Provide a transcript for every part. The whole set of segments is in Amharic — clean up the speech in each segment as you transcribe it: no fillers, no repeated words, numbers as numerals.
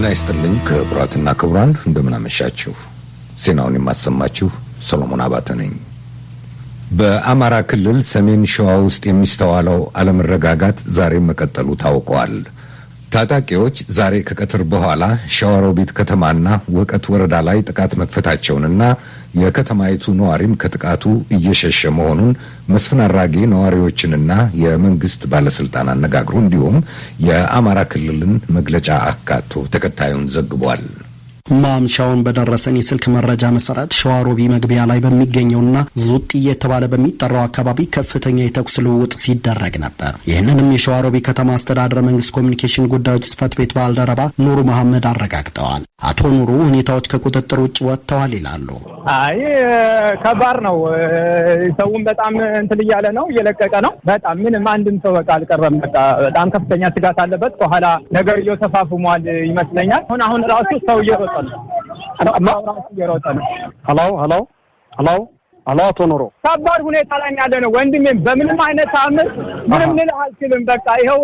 ጤና ይስጥልኝ ክቡራትና ክቡራን እንደምን አመሻችሁ። ዜናውን የማሰማችሁ ሰሎሞን አባተ ነኝ። በአማራ ክልል ሰሜን ሸዋ ውስጥ የሚስተዋለው አለመረጋጋት ዛሬ መቀጠሉ ታውቋል። ታጣቂዎች ዛሬ ከቀትር በኋላ ሸዋሮቢት ከተማና ወቀት ወረዳ ላይ ጥቃት መክፈታቸውንና የከተማይቱ ነዋሪም ከጥቃቱ እየሸሸ መሆኑን መስፍን አራጌ ነዋሪዎችንና የመንግስት ባለስልጣን አነጋግሮ እንዲሁም የአማራ ክልልን መግለጫ አካቶ ተከታዩን ዘግቧል። ማምሻውን በደረሰን የስልክ መረጃ መሰረት ሸዋሮቢ መግቢያ ላይ በሚገኘውና ዙጥ እየተባለ በሚጠራው አካባቢ ከፍተኛ የተኩስ ልውውጥ ሲደረግ ነበር። ይህንንም የሸዋሮቢ ከተማ አስተዳደር መንግስት ኮሚኒኬሽን ጉዳዮች ጽህፈት ቤት ባልደረባ ኑሩ መሐመድ አረጋግጠዋል። አቶ ኑሩ ሁኔታዎች ከቁጥጥር ውጭ ወጥተዋል ይላሉ። አይ ከባድ ነው። ሰውም በጣም እንትን እያለ ነው፣ እየለቀቀ ነው። በጣም ምንም አንድም ሰው በቃ አልቀረም። በቃ በጣም ከፍተኛ ስጋት አለበት። ከኋላ ነገር እየተፋፍሟል ይመስለኛል። አሁን ራሱ ሰው እየሮጠ ነው። ሄሎ አቶ ኑሮ ከባድ ሁኔታ ላይ ያለ ነው ወንድሜም። በምንም አይነት አመት ምንም ልል አልችልም። በቃ ይኸው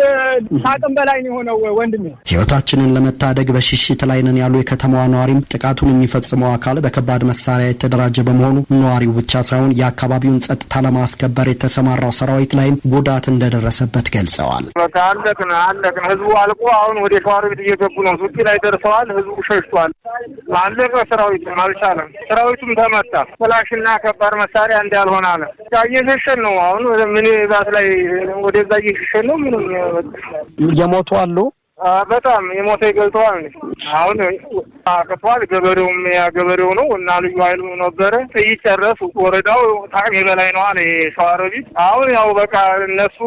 ታቅም በላይ ነው የሆነው ወንድሜ። ህይወታችንን ለመታደግ በሽሽት ላይ ነን ያሉ የከተማዋ ነዋሪም ጥቃቱን የሚፈጽመው አካል በከባድ መሳሪያ የተደራጀ በመሆኑ ነዋሪው ብቻ ሳይሆን የአካባቢውን ጸጥታ ለማስከበር የተሰማራው ሰራዊት ላይም ጉዳት እንደደረሰበት ገልጸዋል። በቃ አለቅን ህዝቡ አልቆ አሁን ወደ ሸዋሮቢት እየገቡ ነው። ሱቂ ላይ ደርሰዋል። ህዝቡ ሸሽቷል። አለቀ። ሰራዊቱም አልቻለም። ሰራዊቱም ተመታ። ፍላሽና ከባድ መሳሪያ እንዳልሆነ አለ። እየሸሸን ነው። አሁን ምን ባስ ላይ ወደዛ እየሸሸን ነው። ምንም የሞቱ አሉ። በጣም የሞተ ይገልጠዋል። አሁን አከፋል ገበሬውም ያገበሬው ነው እና ልዩ ኃይሉ ነበረ እየጨረሱ ወረዳው ታቅሜ በላይ ነው አለ ሸዋሮቢት። አሁን ያው በቃ እነሱ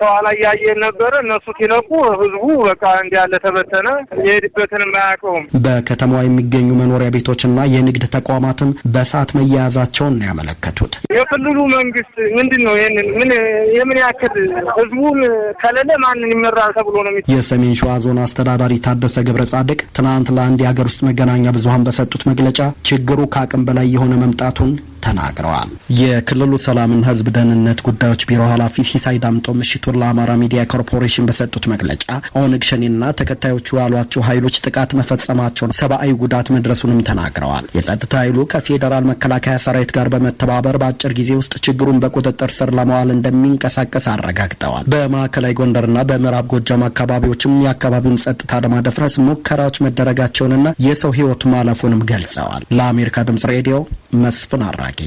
ተዋላ ያያየን ነበረ። እነሱ ሲለቁ ህዝቡ በቃ እንዲያለ ተበተነ። የሄድበትን ማያውቀውም። በከተማዋ የሚገኙ መኖሪያ ቤቶችና የንግድ ተቋማትም በእሳት መያያዛቸውን ነው ያመለከቱት። የክልሉ መንግስት ምንድነው ይሄንን የምን ያክል ህዝቡን ከለለ ማንን ይመራል ተብሎ ነው የሰሜን ሸዋ ዞን አስተዳዳሪ ታደሰ ገብረ ጻድቅ ትናንት ለአንድ የሀገር ውስጥ መገናኛ ብዙሃን በሰጡት መግለጫ ችግሩ ከአቅም በላይ የሆነ መምጣቱን ተናግረዋል። የክልሉ ሰላምና ህዝብ ደህንነት ጉዳዮች ቢሮ ኃላፊ ሲሳይ ዳምጦ ምሽቱን ለአማራ ሚዲያ ኮርፖሬሽን በሰጡት መግለጫ ኦነግ ሸኔና ተከታዮቹ ያሏቸው ኃይሎች ጥቃት መፈጸማቸውን፣ ሰብአዊ ጉዳት መድረሱንም ተናግረዋል። የጸጥታ ኃይሉ ከፌዴራል መከላከያ ሰራዊት ጋር በመተባበር በአጭር ጊዜ ውስጥ ችግሩን በቁጥጥር ስር ለማዋል እንደሚንቀሳቀስ አረጋግጠዋል። በማዕከላዊ ጎንደርና በምዕራብ ጎጃም አካባቢዎችም የአካባቢውን ጸጥታ ለማደፍረስ ሙከራዎች መደረጋቸውንና የሰው ህይወት ማለፉንም ገልጸዋል። ለአሜሪካ ድምጽ ሬዲዮ መስፍን አራጌ።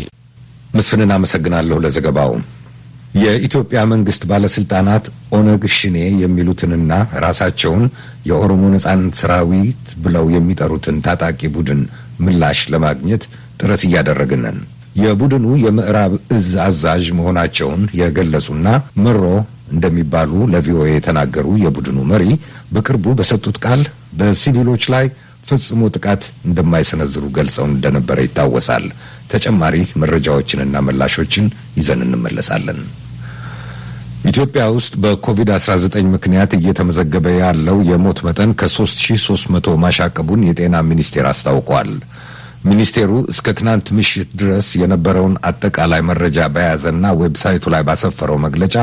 መስፍንን አመሰግናለሁ ለዘገባው። የኢትዮጵያ መንግስት ባለስልጣናት ኦነግ ሸኔ የሚሉትንና ራሳቸውን የኦሮሞ ነጻነት ሰራዊት ብለው የሚጠሩትን ታጣቂ ቡድን ምላሽ ለማግኘት ጥረት እያደረግን ነን። የቡድኑ የምዕራብ እዝ አዛዥ መሆናቸውን የገለጹና መሮ እንደሚባሉ ለቪኦኤ የተናገሩ የቡድኑ መሪ በቅርቡ በሰጡት ቃል በሲቪሎች ላይ ፈጽሞ ጥቃት እንደማይሰነዝሩ ገልጸው እንደነበረ ይታወሳል። ተጨማሪ መረጃዎችንና ምላሾችን ይዘን እንመለሳለን። ኢትዮጵያ ውስጥ በኮቪድ-19 ምክንያት እየተመዘገበ ያለው የሞት መጠን ከ3300 ማሻቀቡን የጤና ሚኒስቴር አስታውቋል። ሚኒስቴሩ እስከ ትናንት ምሽት ድረስ የነበረውን አጠቃላይ መረጃ በያዘና ዌብሳይቱ ላይ ባሰፈረው መግለጫ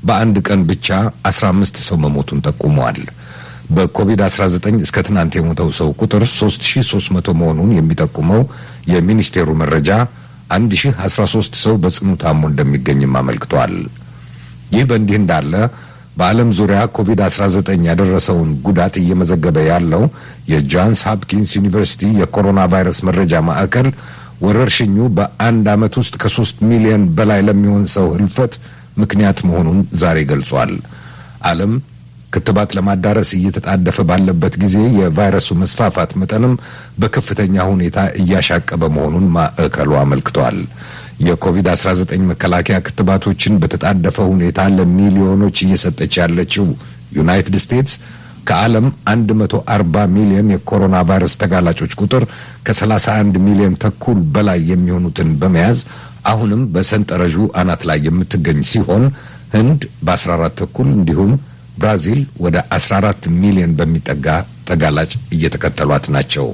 በአንድ ቀን ብቻ 15 ሰው መሞቱን ጠቁሟል። በኮቪድ-19 እስከ ትናንት የሞተው ሰው ቁጥር 3300 መሆኑን የሚጠቁመው የሚኒስቴሩ መረጃ 1013 ሰው በጽኑ ታሞ እንደሚገኝም አመልክቷል። ይህ በእንዲህ እንዳለ በዓለም ዙሪያ ኮቪድ-19 ያደረሰውን ጉዳት እየመዘገበ ያለው የጆንስ ሆፕኪንስ ዩኒቨርሲቲ የኮሮና ቫይረስ መረጃ ማዕከል ወረርሽኙ በአንድ ዓመት ውስጥ ከ3 ሚሊዮን በላይ ለሚሆን ሰው ህልፈት ምክንያት መሆኑን ዛሬ ገልጿል። ዓለም ክትባት ለማዳረስ እየተጣደፈ ባለበት ጊዜ የቫይረሱ መስፋፋት መጠንም በከፍተኛ ሁኔታ እያሻቀበ መሆኑን ማዕከሉ አመልክቷል። የኮቪድ-19 መከላከያ ክትባቶችን በተጣደፈ ሁኔታ ለሚሊዮኖች እየሰጠች ያለችው ዩናይትድ ስቴትስ ከዓለም 140 ሚሊዮን የኮሮና ቫይረስ ተጋላጮች ቁጥር ከ31 ሚሊዮን ተኩል በላይ የሚሆኑትን በመያዝ አሁንም በሰንጠረዡ አናት ላይ የምትገኝ ሲሆን ህንድ በ14 ተኩል እንዲሁም ብራዚል ወደ 14 ሚሊዮን በሚጠጋ ተጋላጭ እየተከተሏት ናቸው።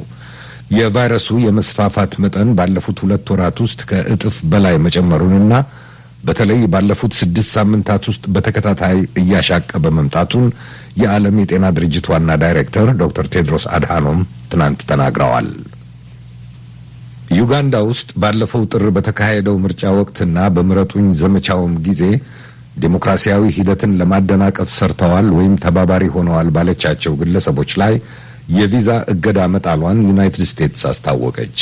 የቫይረሱ የመስፋፋት መጠን ባለፉት 2 ወራት ውስጥ ከእጥፍ በላይ መጨመሩንና በተለይ ባለፉት 6 ሳምንታት ውስጥ በተከታታይ እያሻቀበ መምጣቱን የዓለም የጤና ድርጅት ዋና ዳይሬክተር ዶክተር ቴድሮስ አድሃኖም ትናንት ተናግረዋል። ዩጋንዳ ውስጥ ባለፈው ጥር በተካሄደው ምርጫ ወቅትና በምረጡኝ ዘመቻውም ጊዜ ዴሞክራሲያዊ ሂደትን ለማደናቀፍ ሰርተዋል ወይም ተባባሪ ሆነዋል ባለቻቸው ግለሰቦች ላይ የቪዛ እገዳ መጣሏን ዩናይትድ ስቴትስ አስታወቀች።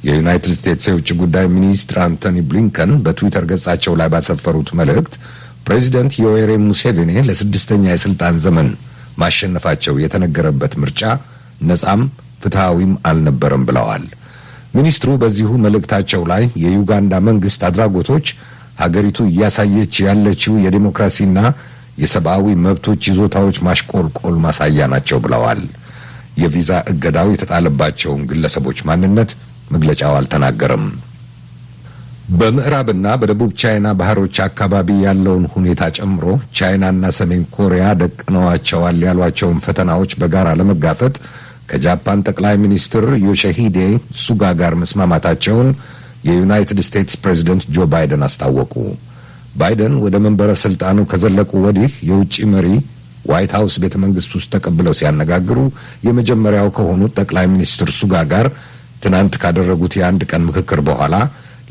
የዩናይትድ ስቴትስ የውጭ ጉዳይ ሚኒስትር አንቶኒ ብሊንከን በትዊተር ገጻቸው ላይ ባሰፈሩት መልእክት ፕሬዚደንት ዮዌሪ ሙሴቬኒ ለ6ኛ የስልጣን ዘመን ማሸነፋቸው የተነገረበት ምርጫ ነጻም ፍትሃዊም አልነበረም ብለዋል። ሚኒስትሩ በዚሁ መልእክታቸው ላይ የዩጋንዳ መንግስት አድራጎቶች ሀገሪቱ እያሳየች ያለችው የዲሞክራሲና የሰብአዊ መብቶች ይዞታዎች ማሽቆልቆል ማሳያ ናቸው ብለዋል። የቪዛ እገዳው የተጣለባቸውን ግለሰቦች ማንነት መግለጫው አልተናገረም። በምዕራብና በደቡብ ቻይና ባህሮች አካባቢ ያለውን ሁኔታ ጨምሮ ቻይናና ሰሜን ኮሪያ ደቅነዋቸዋል ያሏቸውን ፈተናዎች በጋራ ለመጋፈጥ ከጃፓን ጠቅላይ ሚኒስትር ዮሺሂዴ ሱጋ ጋር መስማማታቸውን የዩናይትድ ስቴትስ ፕሬዝደንት ጆ ባይደን አስታወቁ። ባይደን ወደ መንበረ ስልጣኑ ከዘለቁ ወዲህ የውጭ መሪ ዋይት ሃውስ ቤተ መንግስት ውስጥ ተቀብለው ሲያነጋግሩ የመጀመሪያው ከሆኑት ጠቅላይ ሚኒስትር ሱጋ ጋር ትናንት ካደረጉት የአንድ ቀን ምክክር በኋላ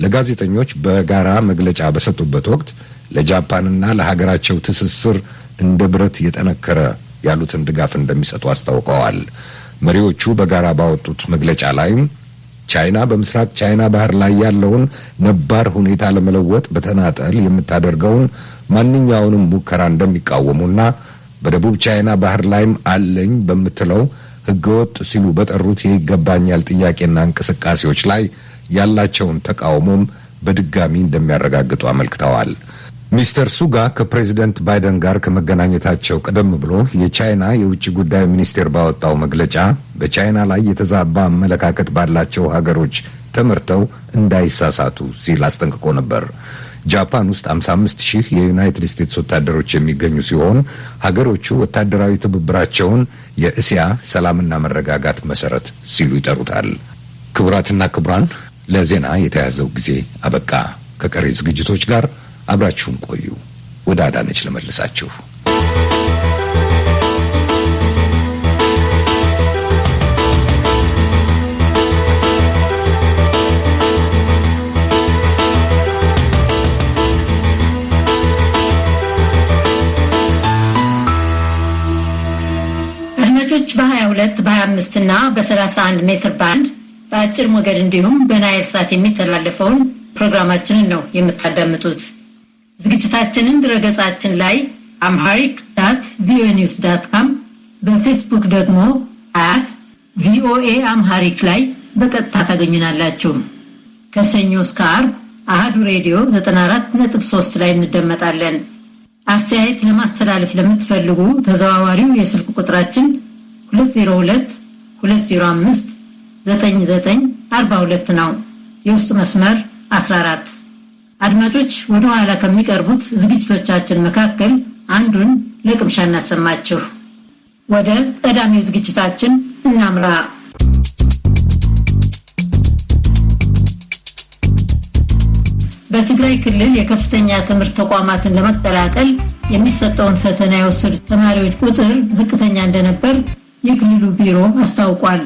ለጋዜጠኞች በጋራ መግለጫ በሰጡበት ወቅት ለጃፓንና ለሀገራቸው ትስስር እንደ ብረት የጠነከረ ያሉትን ድጋፍ እንደሚሰጡ አስታውቀዋል። መሪዎቹ በጋራ ባወጡት መግለጫ ላይም ቻይና በምስራቅ ቻይና ባህር ላይ ያለውን ነባር ሁኔታ ለመለወጥ በተናጠል የምታደርገውን ማንኛውንም ሙከራ እንደሚቃወሙና በደቡብ ቻይና ባህር ላይም አለኝ በምትለው ህገወጥ ሲሉ በጠሩት የይገባኛል ጥያቄና እንቅስቃሴዎች ላይ ያላቸውን ተቃውሞም በድጋሚ እንደሚያረጋግጡ አመልክተዋል። ሚስተር ሱጋ ከፕሬዚደንት ባይደን ጋር ከመገናኘታቸው ቀደም ብሎ የቻይና የውጭ ጉዳይ ሚኒስቴር ባወጣው መግለጫ በቻይና ላይ የተዛባ አመለካከት ባላቸው ሀገሮች ተመርተው እንዳይሳሳቱ ሲል አስጠንቅቆ ነበር። ጃፓን ውስጥ 55,000 የዩናይትድ ስቴትስ ወታደሮች የሚገኙ ሲሆን ሀገሮቹ ወታደራዊ ትብብራቸውን የእስያ ሰላምና መረጋጋት መሰረት ሲሉ ይጠሩታል። ክቡራትና ክቡራን፣ ለዜና የተያዘው ጊዜ አበቃ። ከቀሪ ዝግጅቶች ጋር አብራችሁን ቆዩ። ወደ አዳነች ለመልሳችሁ። አድማጮች በ22 በ25 እና በ31 ሜትር ባንድ በአጭር ሞገድ እንዲሁም በናይል ሳት የሚተላለፈውን ፕሮግራማችንን ነው የምታዳምጡት። ዝግጅታችንን ድረገጻችን ላይ amharic.voanews.com በፌስቡክ ደግሞ @voa amharic ላይ በቀጥታ ታገኙናላችሁ። ከሰኞ እስከ ዓርብ አሃዱ ሬዲዮ 94.3 ላይ እንደመጣለን። አስተያየት ለማስተላለፍ ለምትፈልጉ ተዘዋዋሪው የስልክ ቁጥራችን 202-205-9942 ነው። የውስጥ መስመር 14። አድማጮች ወደ ኋላ ከሚቀርቡት ዝግጅቶቻችን መካከል አንዱን ለቅምሻ እናሰማችሁ። ወደ ቀዳሚው ዝግጅታችን እናምራ። በትግራይ ክልል የከፍተኛ ትምህርት ተቋማትን ለመቀላቀል የሚሰጠውን ፈተና የወሰዱት ተማሪዎች ቁጥር ዝቅተኛ እንደነበር የክልሉ ቢሮ አስታውቋል።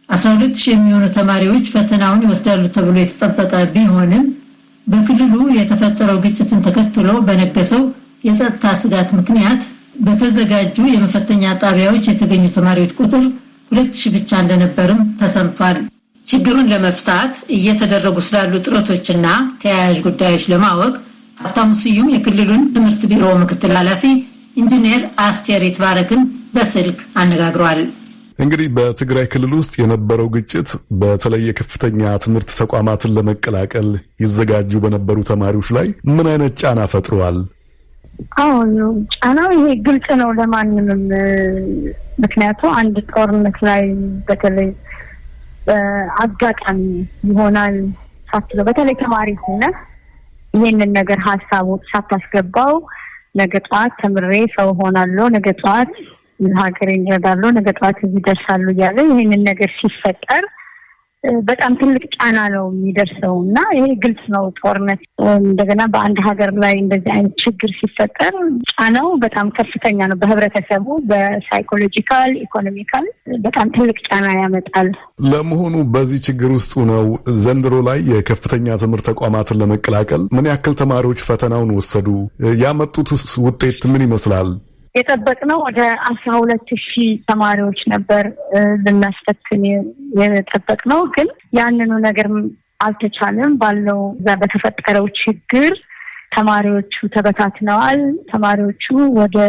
12,000 የሚሆኑ ተማሪዎች ፈተናውን ይወስዳሉ ተብሎ የተጠበቀ ቢሆንም በክልሉ የተፈጠረው ግጭትን ተከትሎ በነገሰው የጸጥታ ስጋት ምክንያት በተዘጋጁ የመፈተኛ ጣቢያዎች የተገኙ ተማሪዎች ቁጥር 2,000 ብቻ እንደነበርም ተሰምቷል። ችግሩን ለመፍታት እየተደረጉ ስላሉ ጥረቶችና ተያያዥ ጉዳዮች ለማወቅ ሀብታሙ ስዩም የክልሉን ትምህርት ቢሮ ምክትል ኃላፊ ኢንጂነር አስቴር ይትባረክን በስልክ አነጋግሯል። እንግዲህ በትግራይ ክልል ውስጥ የነበረው ግጭት በተለይ የከፍተኛ ትምህርት ተቋማትን ለመቀላቀል ይዘጋጁ በነበሩ ተማሪዎች ላይ ምን አይነት ጫና ፈጥሯል? አሁን ጫናው ይሄ ግልጽ ነው ለማንንም። ምክንያቱም አንድ ጦርነት ላይ በተለይ አጋጣሚ ይሆናል ሳትለው በተለይ ተማሪ ሆነ ይሄንን ነገር ሐሳቡ ሳታስገባው ነገ ጧት ተምሬ ሰው ሆናለሁ፣ ነገ ጧት ሀገሬን እረዳለሁ፣ ነገ ጧት እዚህ ደርሳለሁ እያለ ይሄንን ነገር ሲፈጠር በጣም ትልቅ ጫና ነው የሚደርሰውና ይሄ ግልጽ ነው። ጦርነት እንደገና በአንድ ሀገር ላይ እንደዚህ አይነት ችግር ሲፈጠር ጫናው በጣም ከፍተኛ ነው። በህብረተሰቡ በሳይኮሎጂካል ኢኮኖሚካል በጣም ትልቅ ጫና ያመጣል። ለመሆኑ በዚህ ችግር ውስጥ ነው ዘንድሮ ላይ የከፍተኛ ትምህርት ተቋማትን ለመቀላቀል ምን ያክል ተማሪዎች ፈተናውን ወሰዱ? ያመጡት ውጤት ምን ይመስላል? የጠበቅነው ወደ 12,000 ተማሪዎች ነበር ልናስፈትን የጠበቅነው፣ ግን ያንኑ ነገር አልተቻለም። ባለው እዛ በተፈጠረው ችግር ተማሪዎቹ ተበታትነዋል። ተማሪዎቹ ወደ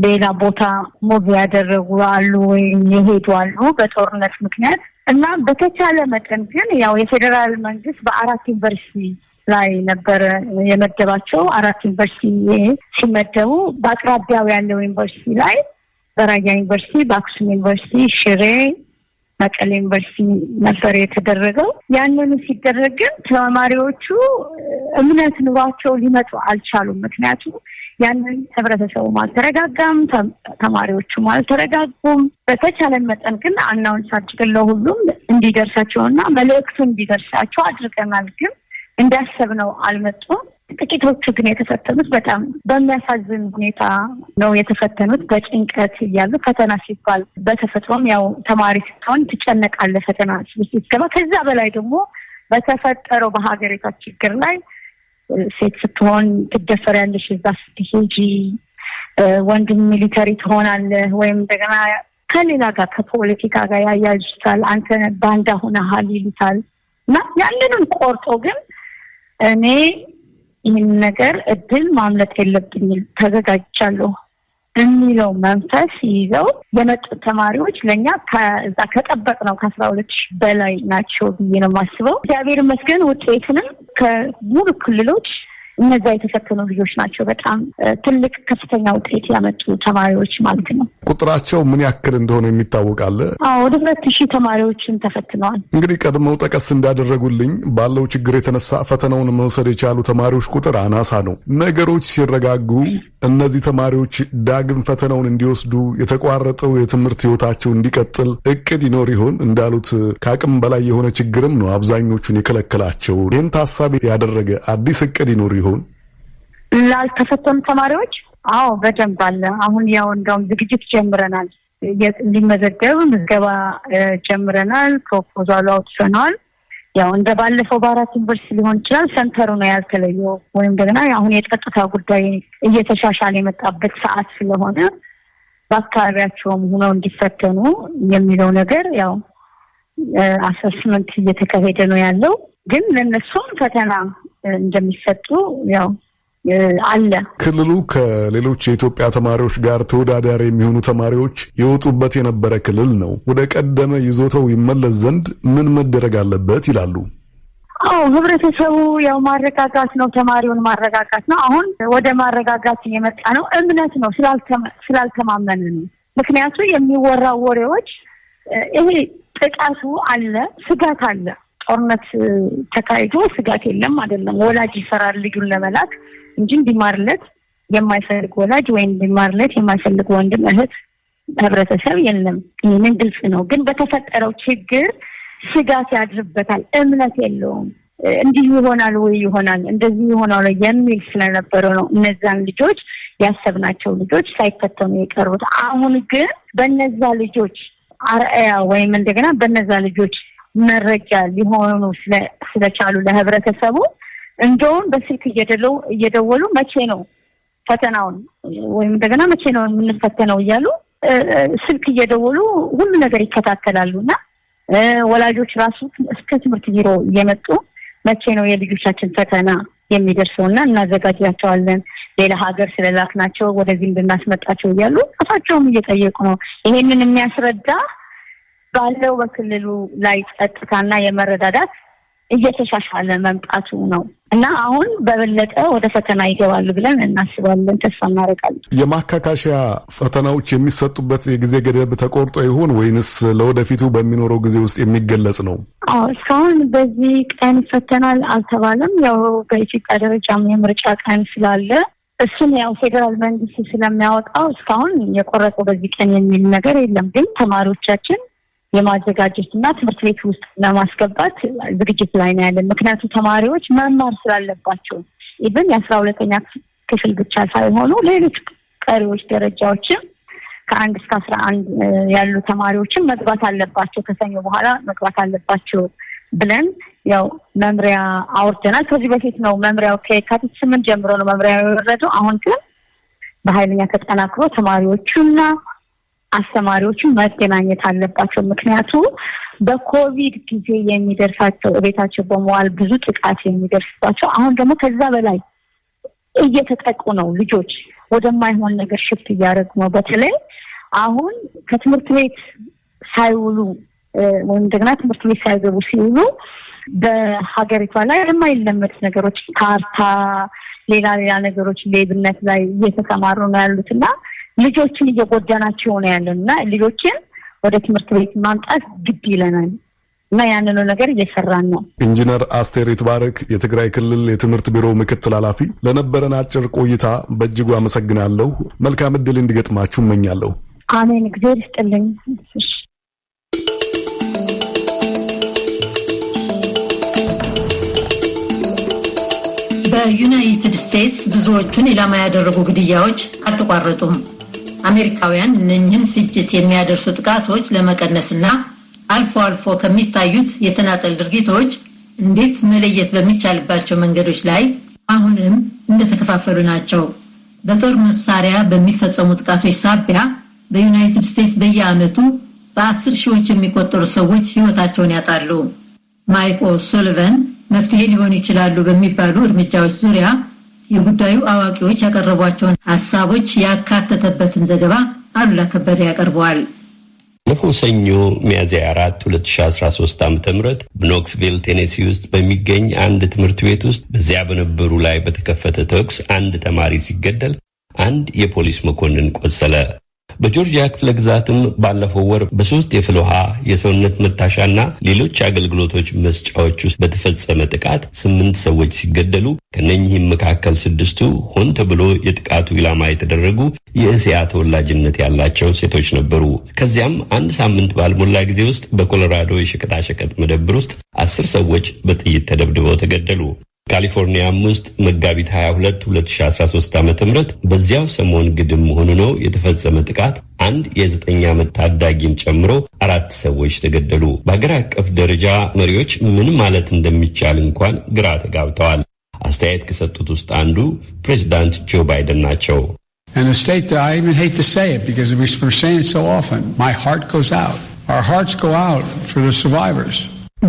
ሌላ ቦታ ሞቭ ያደረጉ አሉ ወይም የሄዱ አሉ በጦርነት ምክንያት እና በተቻለ መጠን ግን ያው የፌዴራል መንግስት በ4 ዩኒቨርሲቲ ላይ ነበር የመደባቸው። 4 ዩኒቨርሲቲ ሲመደቡ በአቅራቢያው ያለው ዩኒቨርሲቲ ላይ በራያ ዩኒቨርሲቲ፣ በአክሱም ዩኒቨርሲቲ፣ ሽሬ፣ መቀሌ ዩኒቨርሲቲ ነበር የተደረገው። ያንኑ ሲደረግ ግን ተማሪዎቹ እምነት ኑሯቸው ሊመጡ አልቻሉም። ምክንያቱም ያንን ህብረተሰቡ አልተረጋጋም፣ ተማሪዎቹ አልተረጋጉም። በተቻለ መጠን ግን አናውንስ አድርገን ለሁሉም እንዲደርሳቸውና መልእክቱ እንዲደርሳቸው አድርገናል። ግን እንዳሰብነው አልመጡም። ጥቂቶቹ ግን የተፈተኑት በጣም በሚያሳዝን ሁኔታ ነው የተፈተኑት። በጭንቀት እያሉ ፈተና ሲባል በተፈጥሮም ያው ተማሪ ስትሆን ትጨነቃለህ ፈተና ሲገባ። ከዛ በላይ ደግሞ በተፈጠረው በሀገሪቷ ችግር ላይ ሴት ስትሆን ትደፈሪያለሽ፣ እዛ ስትሄጂ ወንድም ሚሊተሪ ትሆናለህ ወይም እንደገና ከሌላ ጋር ከፖለቲካ ጋር ያያይዙታል። አንተ ባንዳ ሆነሃል ይሉታል እና ያንንም ቆርጦ ግን እኔ ይህን ነገር እድል ማምለጥ የለብኝም ተዘጋጅቻለሁ የሚለው መንፈስ ይዘው የመጡት ተማሪዎች ለኛ ከዛ ከጠበቅነው ከ12,000 በላይ ናቸው ብዬ ነው የማስበው። እግዚአብሔር ይመስገን ውጤቱንም ከሙሉ ክልሎች እነዛ የተፈተኑ ልጆች ናቸው በጣም ትልቅ ከፍተኛ ውጤት ያመጡ ተማሪዎች ማለት ነው። ቁጥራቸው ምን ያክል እንደሆነ የሚታወቃል? ወደ 2,000 ተማሪዎችን ተፈትነዋል። እንግዲህ ቀድመው ጠቀስ እንዳደረጉልኝ ባለው ችግር የተነሳ ፈተናውን መውሰድ የቻሉ ተማሪዎች ቁጥር አናሳ ነው። ነገሮች ሲረጋጉ እነዚህ ተማሪዎች ዳግም ፈተናውን እንዲወስዱ የተቋረጠው የትምህርት ህይወታቸው እንዲቀጥል እቅድ ይኖር ይሆን? እንዳሉት ከአቅም በላይ የሆነ ችግርም ነው አብዛኞቹን የከለከላቸው። ይህን ታሳቢ ያደረገ አዲስ እቅድ ይኖር ይሆን? ላልተፈተኑ ተማሪዎች በደንብ አለ። አሁን ያው እንደውም ዝግጅት ጀምረናል። ሊመዘገብ ምዝገባ ጀምረናል። ፕሮፖዛሉ አውጥተናል። ያው እንደ ባለፈው በ4 ዩኒቨርሲቲ ሊሆን ይችላል። ሰንተሩ ነው ያልተለየው ወይም ደግሞ አሁን የጸጥታ ጉዳይ እየተሻሻለ የመጣበት ሰዓት ስለሆነ በአካባቢያቸውም ሆነው እንዲፈተኑ የሚለው ነገር ያው አሰስመንት እየተካሄደ ነው ያለው። ግን ለነሱም ፈተና እንደሚሰጡ ያው አለ። ክልሉ ከሌሎች የኢትዮጵያ ተማሪዎች ጋር ተወዳዳሪ የሚሆኑ ተማሪዎች የወጡበት የነበረ ክልል ነው። ወደ ቀደመ ይዞታው ይመለስ ዘንድ ምን መደረግ አለበት ይላሉ? ህብረተሰቡ ያው ማረጋጋት ነው፣ ተማሪውን ማረጋጋት ነው። አሁን ወደ ማረጋጋት እየመጣ ነው። እምነት ነው ስላልተማመን ነው። ምክንያቱም የሚወራው ወሬዎች ይሄ ጥቃቱ አለ፣ ስጋት አለ። ጦርነት ተካሂዶ ስጋት የለም አይደለም። ወላጅ ይፈራል ልጁን ለመላክ እንጂ እንዲማርለት የማይፈልግ ወላጅ ወይም እንዲማርለት የማይፈልግ ወንድም እህት ህብረተሰብ የለም። ይህንን ግልጽ ነው። ግን በተፈጠረው ችግር ስጋት ያድርበታል። እምነት የለውም። እንዲህ ይሆናል ወይ ይሆናል እንደዚህ ይሆናል የሚል ስለነበረ ነው እነዛን ልጆች ያሰብናቸው ልጆች ሳይፈተኑ የቀሩት። አሁን ግን በነዛ ልጆች አርአያ ወይም እንደገና በነዛ ልጆች መረጃ ሊሆኑ ስለቻሉ ለህብረተሰቡ እንደውም በስልክ እየደወሉ መቼ ነው ፈተናውን ወይም እንደገና መቼ ነው የምንፈተነው እያሉ ስልክ እየደወሉ ሁሉ ነገር ይከታተላሉና ወላጆች ራሱ እስከ ትምህርት ቢሮ እየመጡ መቼ ነው የልጆቻችን ፈተና የሚደርሰውና እናዘጋጃቸዋለን ሌላ ሀገር ስለላክናቸው ወደዚህ እንድናስመጣቸው እያሉ ራሳቸውም እየጠየቁ ነው። ይሄንን የሚያስረዳ ባለው በክልሉ ላይ ጸጥታና የመረዳዳት እየተሻሻለ መምጣቱ ነው እና አሁን በበለጠ ወደ ፈተና ይገባሉ ብለን እናስባለን፣ ተስፋ እናደርጋለን። የማካካሻ ፈተናዎች የሚሰጡበት የጊዜ ገደብ ተቆርጦ ይሆን ወይንስ ለወደፊቱ በሚኖረው ጊዜ ውስጥ የሚገለጽ ነው? እስካሁን በዚህ ቀን ይፈተናል አልተባለም። ያው በኢትዮጵያ ደረጃም የምርጫ ቀን ስላለ እሱን ያው ፌዴራል መንግስት ስለሚያወጣው እስካሁን የቆረጠው በዚህ ቀን የሚል ነገር የለም። ግን ተማሪዎቻችን የማዘጋጀትና ትምህርት ቤት ውስጥ ለማስገባት ዝግጅት ላይ ነው ያለን። ምክንያቱም ተማሪዎች መማር ስላለባቸው ኢቭን የ12ኛ ክፍል ብቻ ሳይሆኑ ሌሎች ቀሪዎች ደረጃዎችም ከ1 እስከ 11 ያሉ ተማሪዎችም መግባት አለባቸው፣ ከሰኞ በኋላ መግባት አለባቸው ብለን ያው መምሪያ አውርደናል። ከዚህ በፊት ነው መምሪያው ከየካቲት 8 ጀምሮ ነው መምሪያው የወረደው። አሁን ግን በኃይለኛ ተጠናክሮ ተማሪዎቹና አስተማሪዎቹ መገናኘት አለባቸው። ምክንያቱም በኮቪድ ጊዜ የሚደርሳቸው ቤታቸው በመዋል ብዙ ጥቃት የሚደርስባቸው አሁን ደግሞ ከዛ በላይ እየተጠቁ ነው። ልጆች ወደማይሆን ነገር ሽፍት እያደረጉ ነው። በተለይ አሁን ከትምህርት ቤት ሳይውሉ ወይም ደግሞ ትምህርት ቤት ሳይገቡ ሲውሉ በሀገሪቷ ላይ የማይለመድ ነገሮች ካርታ፣ ሌላ ነገሮች ሌብነት ላይ እየተሰማሩ ነው ያሉትና ልጆችን እየጎዳናቸው ነው ያለና ልጆችን ወደ ትምህርት ቤት ማምጣት ግድ ይለናል እና ያንኑ ነገር እየሰራን ነው። ኢንጂነር አስቴር ይትባረክ የትግራይ ክልል የትምህርት ቢሮ ምክትል ኃላፊ፣ ለነበረን አጭር ቆይታ በእጅጉ አመሰግናለሁ። መልካም ዕድል እንዲገጥማችሁ እመኛለሁ። አሜን። እግዚአብሔር ይስጥልኝ። በዩናይትድ ስቴትስ ብዙዎቹን ኢላማ ያደረጉ ግድያዎች አልተቋረጡም። አሜሪካውያን እነኚህን ፍጅት የሚያደርሱ ጥቃቶች ለመቀነስና አልፎ አልፎ ከሚታዩት የተናጠል ድርጊቶች እንዴት መለየት በሚቻልባቸው መንገዶች ላይ አሁንም እንደተከፋፈሉ ናቸው። በጦር መሳሪያ በሚፈጸሙ ጥቃቶች ሳቢያ በዩናይትድ ስቴትስ በየዓመቱ በ10 ሺዎች የሚቆጠሩ ሰዎች ሕይወታቸውን ያጣሉ። ማይክ ኦ'ሱሊቫን መፍትሄ ሊሆኑ ይችላሉ በሚባሉ እርምጃዎች ዙሪያ የጉዳዩ አዋቂዎች ያቀረቧቸውን ሐሳቦች ያካተተበትን ዘገባ አሉላ ከበደ ያቀርበዋል። ባለፈው ሰኞ ሚያዝያ 4 2013 ዓ.ም በኖክስቪል ቴኔሲ ውስጥ በሚገኝ አንድ ትምህርት ቤት ውስጥ በዚያ በነበሩ ላይ በተከፈተ ተኩስ አንድ ተማሪ ሲገደል አንድ የፖሊስ መኮንን ቆሰለ። በጆርጂያ ክፍለ ግዛትም ባለፈው ወር በ3 የፍል ውሃ የሰውነት መታሻና ሌሎች አገልግሎቶች መስጫዎች ውስጥ በተፈጸመ ጥቃት 8 ሰዎች ሲገደሉ ከነኚህም መካከል 6ቱ ሆን ተብሎ የጥቃቱ ኢላማ የተደረጉ የእስያ ተወላጅነት ያላቸው ሴቶች ነበሩ። ከዚያም አንድ ሳምንት ባልሞላ ጊዜ ውስጥ በኮሎራዶ የሸቀጣሸቀጥ መደብር ውስጥ 10 ሰዎች በጥይት ተደብድበው ተገደሉ። ካሊፎርኒያም ውስጥ መጋቢት 22 2013 ዓ.ም በዚያው ሰሞን ግድም ሆኖ ነው የተፈጸመ ጥቃት አንድ የ9 ዓመት ታዳጊን ጨምሮ 4 ሰዎች ተገደሉ። በአገር አቀፍ ደረጃ መሪዎች ምን ማለት እንደሚቻል እንኳን ግራ ተጋብተዋል። አስተያየት ከሰጡት ውስጥ አንዱ ፕሬዚዳንት ጆ ባይደን ናቸው። And a state that I even hate to say it because we're saying it so often, my heart goes out. Our hearts go out for the survivors.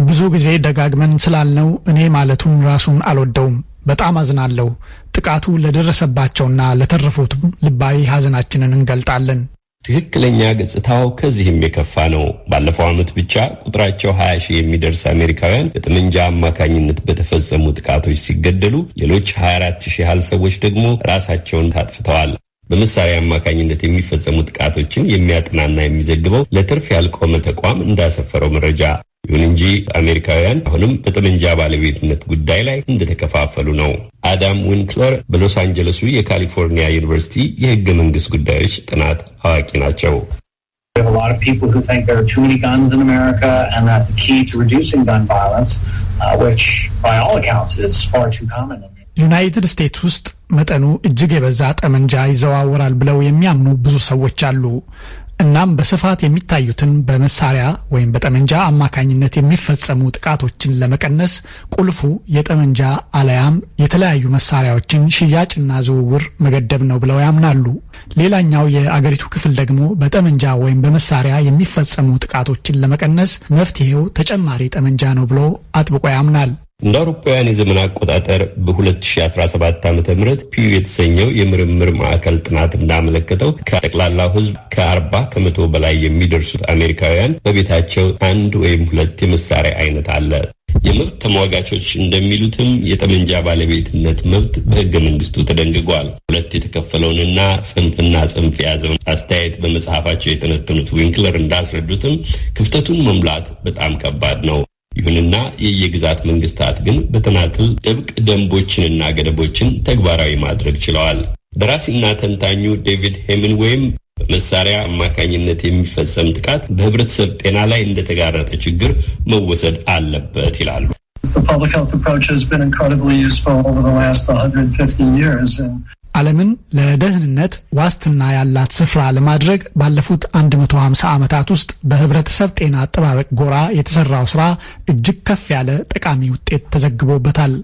ብዙ ጊዜ ደጋግመን ስላልነው እኔ ማለቱን ራሱን አልወደውም። በጣም አዝናለሁ። ጥቃቱ ለደረሰባቸውና ለተረፉት ልባዊ ሐዘናችንን እንገልጣለን። ትክክለኛ ገጽታው ከዚህም የከፋ ነው። ባለፈው ዓመት ብቻ ቁጥራቸው 20 ሺህ የሚደርስ አሜሪካውያን በጠመንጃ አማካኝነት በተፈጸሙ ጥቃቶች ሲገደሉ፣ ሌሎች 24 ሺህ ያህል ሰዎች ደግሞ ራሳቸውን ታጥፍተዋል። በመሳሪያ አማካኝነት የሚፈጸሙ ጥቃቶችን የሚያጠናና የሚዘግበው ለትርፍ ያልቆመ ተቋም እንዳሰፈረው መረጃ ይሁን እንጂ አሜሪካውያን አሁንም በጠመንጃ ባለቤትነት ጉዳይ ላይ እንደተከፋፈሉ ነው። አዳም ዊንክለር በሎስ አንጀለሱ የካሊፎርኒያ ዩኒቨርሲቲ የሕገ መንግስት ጉዳዮች ጥናት አዋቂ ናቸው። We have a lot of people who think there are too many guns in America and that the key to reducing gun violence, which by all accounts is far too common. ዩናይትድ ስቴትስ ውስጥ መጠኑ እጅግ የበዛ ጠመንጃ ይዘዋወራል ብለው የሚያምኑ ብዙ ሰዎች አሉ። እናም በስፋት የሚታዩትን በመሳሪያ ወይም በጠመንጃ አማካኝነት የሚፈጸሙ ጥቃቶችን ለመቀነስ ቁልፉ የጠመንጃ አለያም የተለያዩ መሳሪያዎችን ሽያጭና ዝውውር መገደብ ነው ብለው ያምናሉ። ሌላኛው የአገሪቱ ክፍል ደግሞ በጠመንጃ ወይም በመሳሪያ የሚፈጸሙ ጥቃቶችን ለመቀነስ መፍትሄው ተጨማሪ ጠመንጃ ነው ብሎ አጥብቆ ያምናል። እንደ አውሮፓውያን የዘመን አቆጣጠር በ2017 ዓ.ም ፒው የተሰኘው የምርምር ማዕከል ጥናት እንዳመለከተው ከጠቅላላው ሕዝብ ከ40 ከመቶ በላይ የሚደርሱት አሜሪካውያን በቤታቸው አንድ ወይም 2 የመሳሪያ አይነት አለ። የመብት ተሟጋቾች እንደሚሉትም የጠመንጃ ባለቤትነት መብት በሕገ መንግስቱ ተደንግጓል። ሁለት የተከፈለውንና ጽንፍና ጽንፍ የያዘውን አስተያየት በመጽሐፋቸው የተነተኑት ዊንክለር እንዳስረዱትም ክፍተቱን መሙላት በጣም ከባድ ነው። ይሁንና የየግዛት መንግስታት ግን በተናጥል ጥብቅ ደንቦችንና ገደቦችን ተግባራዊ ማድረግ ችለዋል። ደራሲና ተንታኙ ዴቪድ ሄሚንዌይም መሳሪያ አማካኝነት የሚፈጸም ጥቃት በህብረተሰብ ጤና ላይ እንደተጋረጠ ችግር መወሰድ አለበት ይላሉ። The public health approach has been incredibly useful over the last 150 years. ዓለምን ለደህንነት ዋስትና ያላት ስፍራ ለማድረግ ባለፉት 150 ዓመታት ውስጥ በህብረተሰብ ጤና አጠባበቅ ጎራ የተሰራው ስራ እጅግ ከፍ ያለ ጠቃሚ ውጤት ተዘግቦበታል።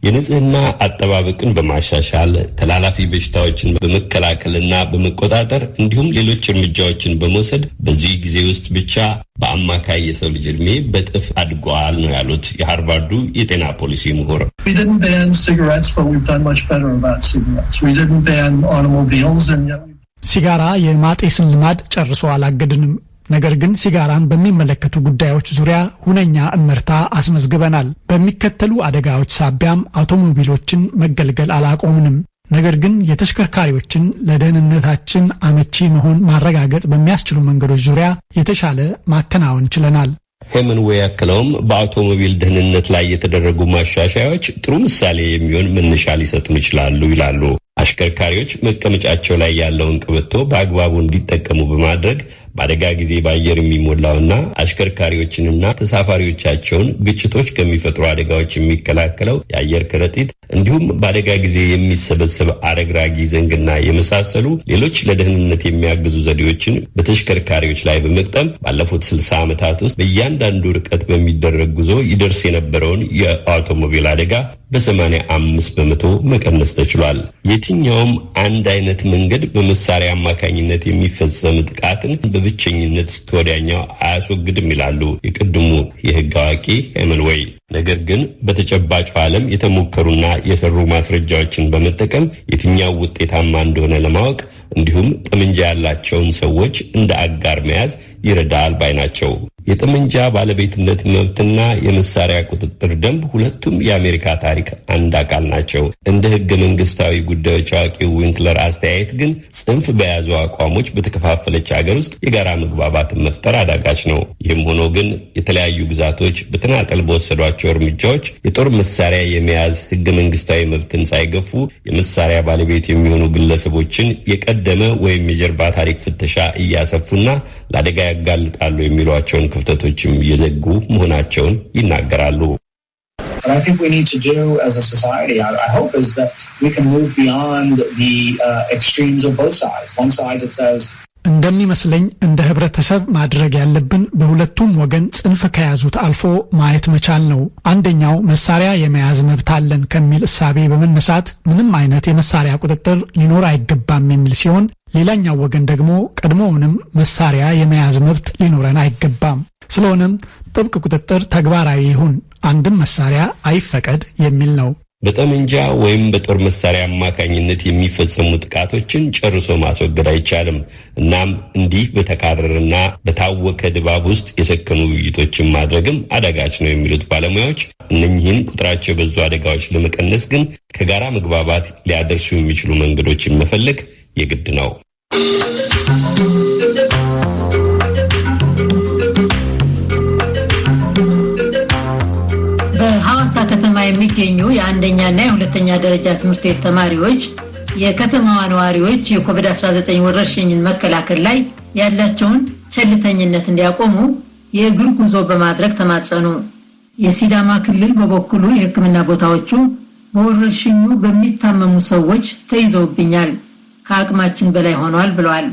የንጽህና አጠባበቅን በማሻሻል ተላላፊ በሽታዎችን በመከላከልና በመቆጣጠር እንዲሁም ሌሎች እርምጃዎችን በመውሰድ በዚህ ጊዜ ውስጥ ብቻ በአማካይ የሰው ልጅ እድሜ በጥፍ አድጓል ነው ያሉት የሃርቫርዱ የጤና ፖሊሲ ምሁር። We didn't ban cigarettes, but we've done much better about cigarettes. We didn't ban automobiles, and yet ሲጋራ የማጤስን ልማድ ጨርሶ አላገድንም። ነገር ግን ሲጋራን በሚመለከቱ ጉዳዮች ዙሪያ ሁነኛ እመርታ አስመዝግበናል። በሚከተሉ አደጋዎች ሳቢያም አውቶሞቢሎችን መገልገል አላቆምንም። ነገር ግን የተሽከርካሪዎችን ለደህንነታችን አመቺ መሆን ማረጋገጥ በሚያስችሉ መንገዶች ዙሪያ የተሻለ ማከናወን ችለናል። ሄመንዌይ ያክለውም በአውቶሞቢል ደህንነት ላይ የተደረጉ ማሻሻያዎች ጥሩ ምሳሌ የሚሆን መነሻ ሊሰጡን ይችላሉ ይላሉ። አሽከርካሪዎች መቀመጫቸው ላይ ያለውን ቀበቶ በአግባቡ እንዲጠቀሙ በማድረግ በአደጋ ጊዜ በአየር የሚሞላውና አሽከርካሪዎችንና ተሳፋሪዎቻቸውን ግጭቶች ከሚፈጥሩ አደጋዎች የሚከላከለው የአየር ከረጢት እንዲሁም በአደጋ ጊዜ የሚሰበሰብ አረግራጊ ዘንግና የመሳሰሉ ሌሎች ለደህንነት የሚያግዙ ዘዴዎችን በተሽከርካሪዎች ላይ በመቅጠም ባለፉት 60 ዓመታት ውስጥ በእያንዳንዱ ርቀት በሚደረግ ጉዞ ይደርስ የነበረውን የአውቶሞቢል አደጋ በ85 በመቶ መቀነስ ተችሏል። የትኛውም አንድ አይነት መንገድ በመሳሪያ አማካኝነት የሚፈጸም ጥቃትን በብቸኝነት ከወዲያኛው አያስወግድም ይላሉ የቅድሙ የህግ አዋቂ ሄመንዌይ። ነገር ግን በተጨባጭ ዓለም የተሞከሩና የሰሩ ማስረጃዎችን በመጠቀም የትኛው ውጤታማ እንደሆነ ለማወቅ እንዲሁም ጠመንጃ ያላቸውን ሰዎች እንደ አጋር መያዝ ይረዳል ባይ ናቸው። የጠመንጃ ባለቤትነት መብትና የመሳሪያ ቁጥጥር ደንብ ሁለቱም የአሜሪካ ታሪክ አንድ አካል ናቸው። እንደ ህገ መንግስታዊ ጉዳዮች አዋቂው ዊንክለር አስተያየት ግን ጽንፍ በያዙ አቋሞች በተከፋፈለች ሀገር ውስጥ የጋራ መግባባትን መፍጠር አዳጋች ነው። ይህም ሆኖ ግን የተለያዩ ግዛቶች በተናጠል በወሰዷቸው እርምጃዎች የጦር መሳሪያ የመያዝ ህገ መንግስታዊ መብትን ሳይገፉ የመሳሪያ ባለቤት የሚሆኑ ግለሰቦችን የቀደመ ወይም የጀርባ ታሪክ ፍተሻ እያሰፉና ለአደጋ ያጋልጣሉ የሚሏቸውን ክፍተቶችም የዘጉ መሆናቸውን ይናገራሉ። What I think we need to do as a society, I hope, is that we can move beyond the extremes of both sides. One side that says እንደሚመስለኝ እንደ ህብረተሰብ ማድረግ ያለብን በሁለቱም ወገን ጽንፍ ከያዙት አልፎ ማየት መቻል ነው። አንደኛው መሳሪያ የመያዝ መብት አለን ከሚል እሳቤ በመነሳት ምንም አይነት የመሳሪያ ቁጥጥር ሊኖር አይገባም የሚል ሲሆን፣ ሌላኛው ወገን ደግሞ ቀድሞውንም መሳሪያ የመያዝ መብት ሊኖረን አይገባም፣ ስለሆነም ጥብቅ ቁጥጥር ተግባራዊ ይሁን፣ አንድም መሳሪያ አይፈቀድ የሚል ነው። በጠመንጃ ወይም በጦር መሳሪያ አማካኝነት የሚፈጸሙ ጥቃቶችን ጨርሶ ማስወገድ አይቻልም። እናም እንዲህ በተካረረና በታወከ ድባብ ውስጥ የሰከኑ ውይይቶችን ማድረግም አዳጋች ነው የሚሉት ባለሙያዎች፣ እነኚህን ቁጥራቸው በዙ አደጋዎች ለመቀነስ ግን ከጋራ መግባባት ሊያደርሱ የሚችሉ መንገዶችን መፈለግ የግድ ነው። በሐዋሳ ከተማ የሚገኙ የአንደኛና የሁለተኛ ደረጃ ትምህርት ቤት ተማሪዎች የከተማዋ ነዋሪዎች የኮቪድ-19 ወረርሽኝን መከላከል ላይ ያላቸውን ቸልተኝነት እንዲያቆሙ የእግር ጉዞ በማድረግ ተማጸኑ። የሲዳማ ክልል በበኩሉ የሕክምና ቦታዎቹ በወረርሽኙ በሚታመሙ ሰዎች ተይዘውብኛል፣ ከአቅማችን በላይ ሆኗል ብለዋል።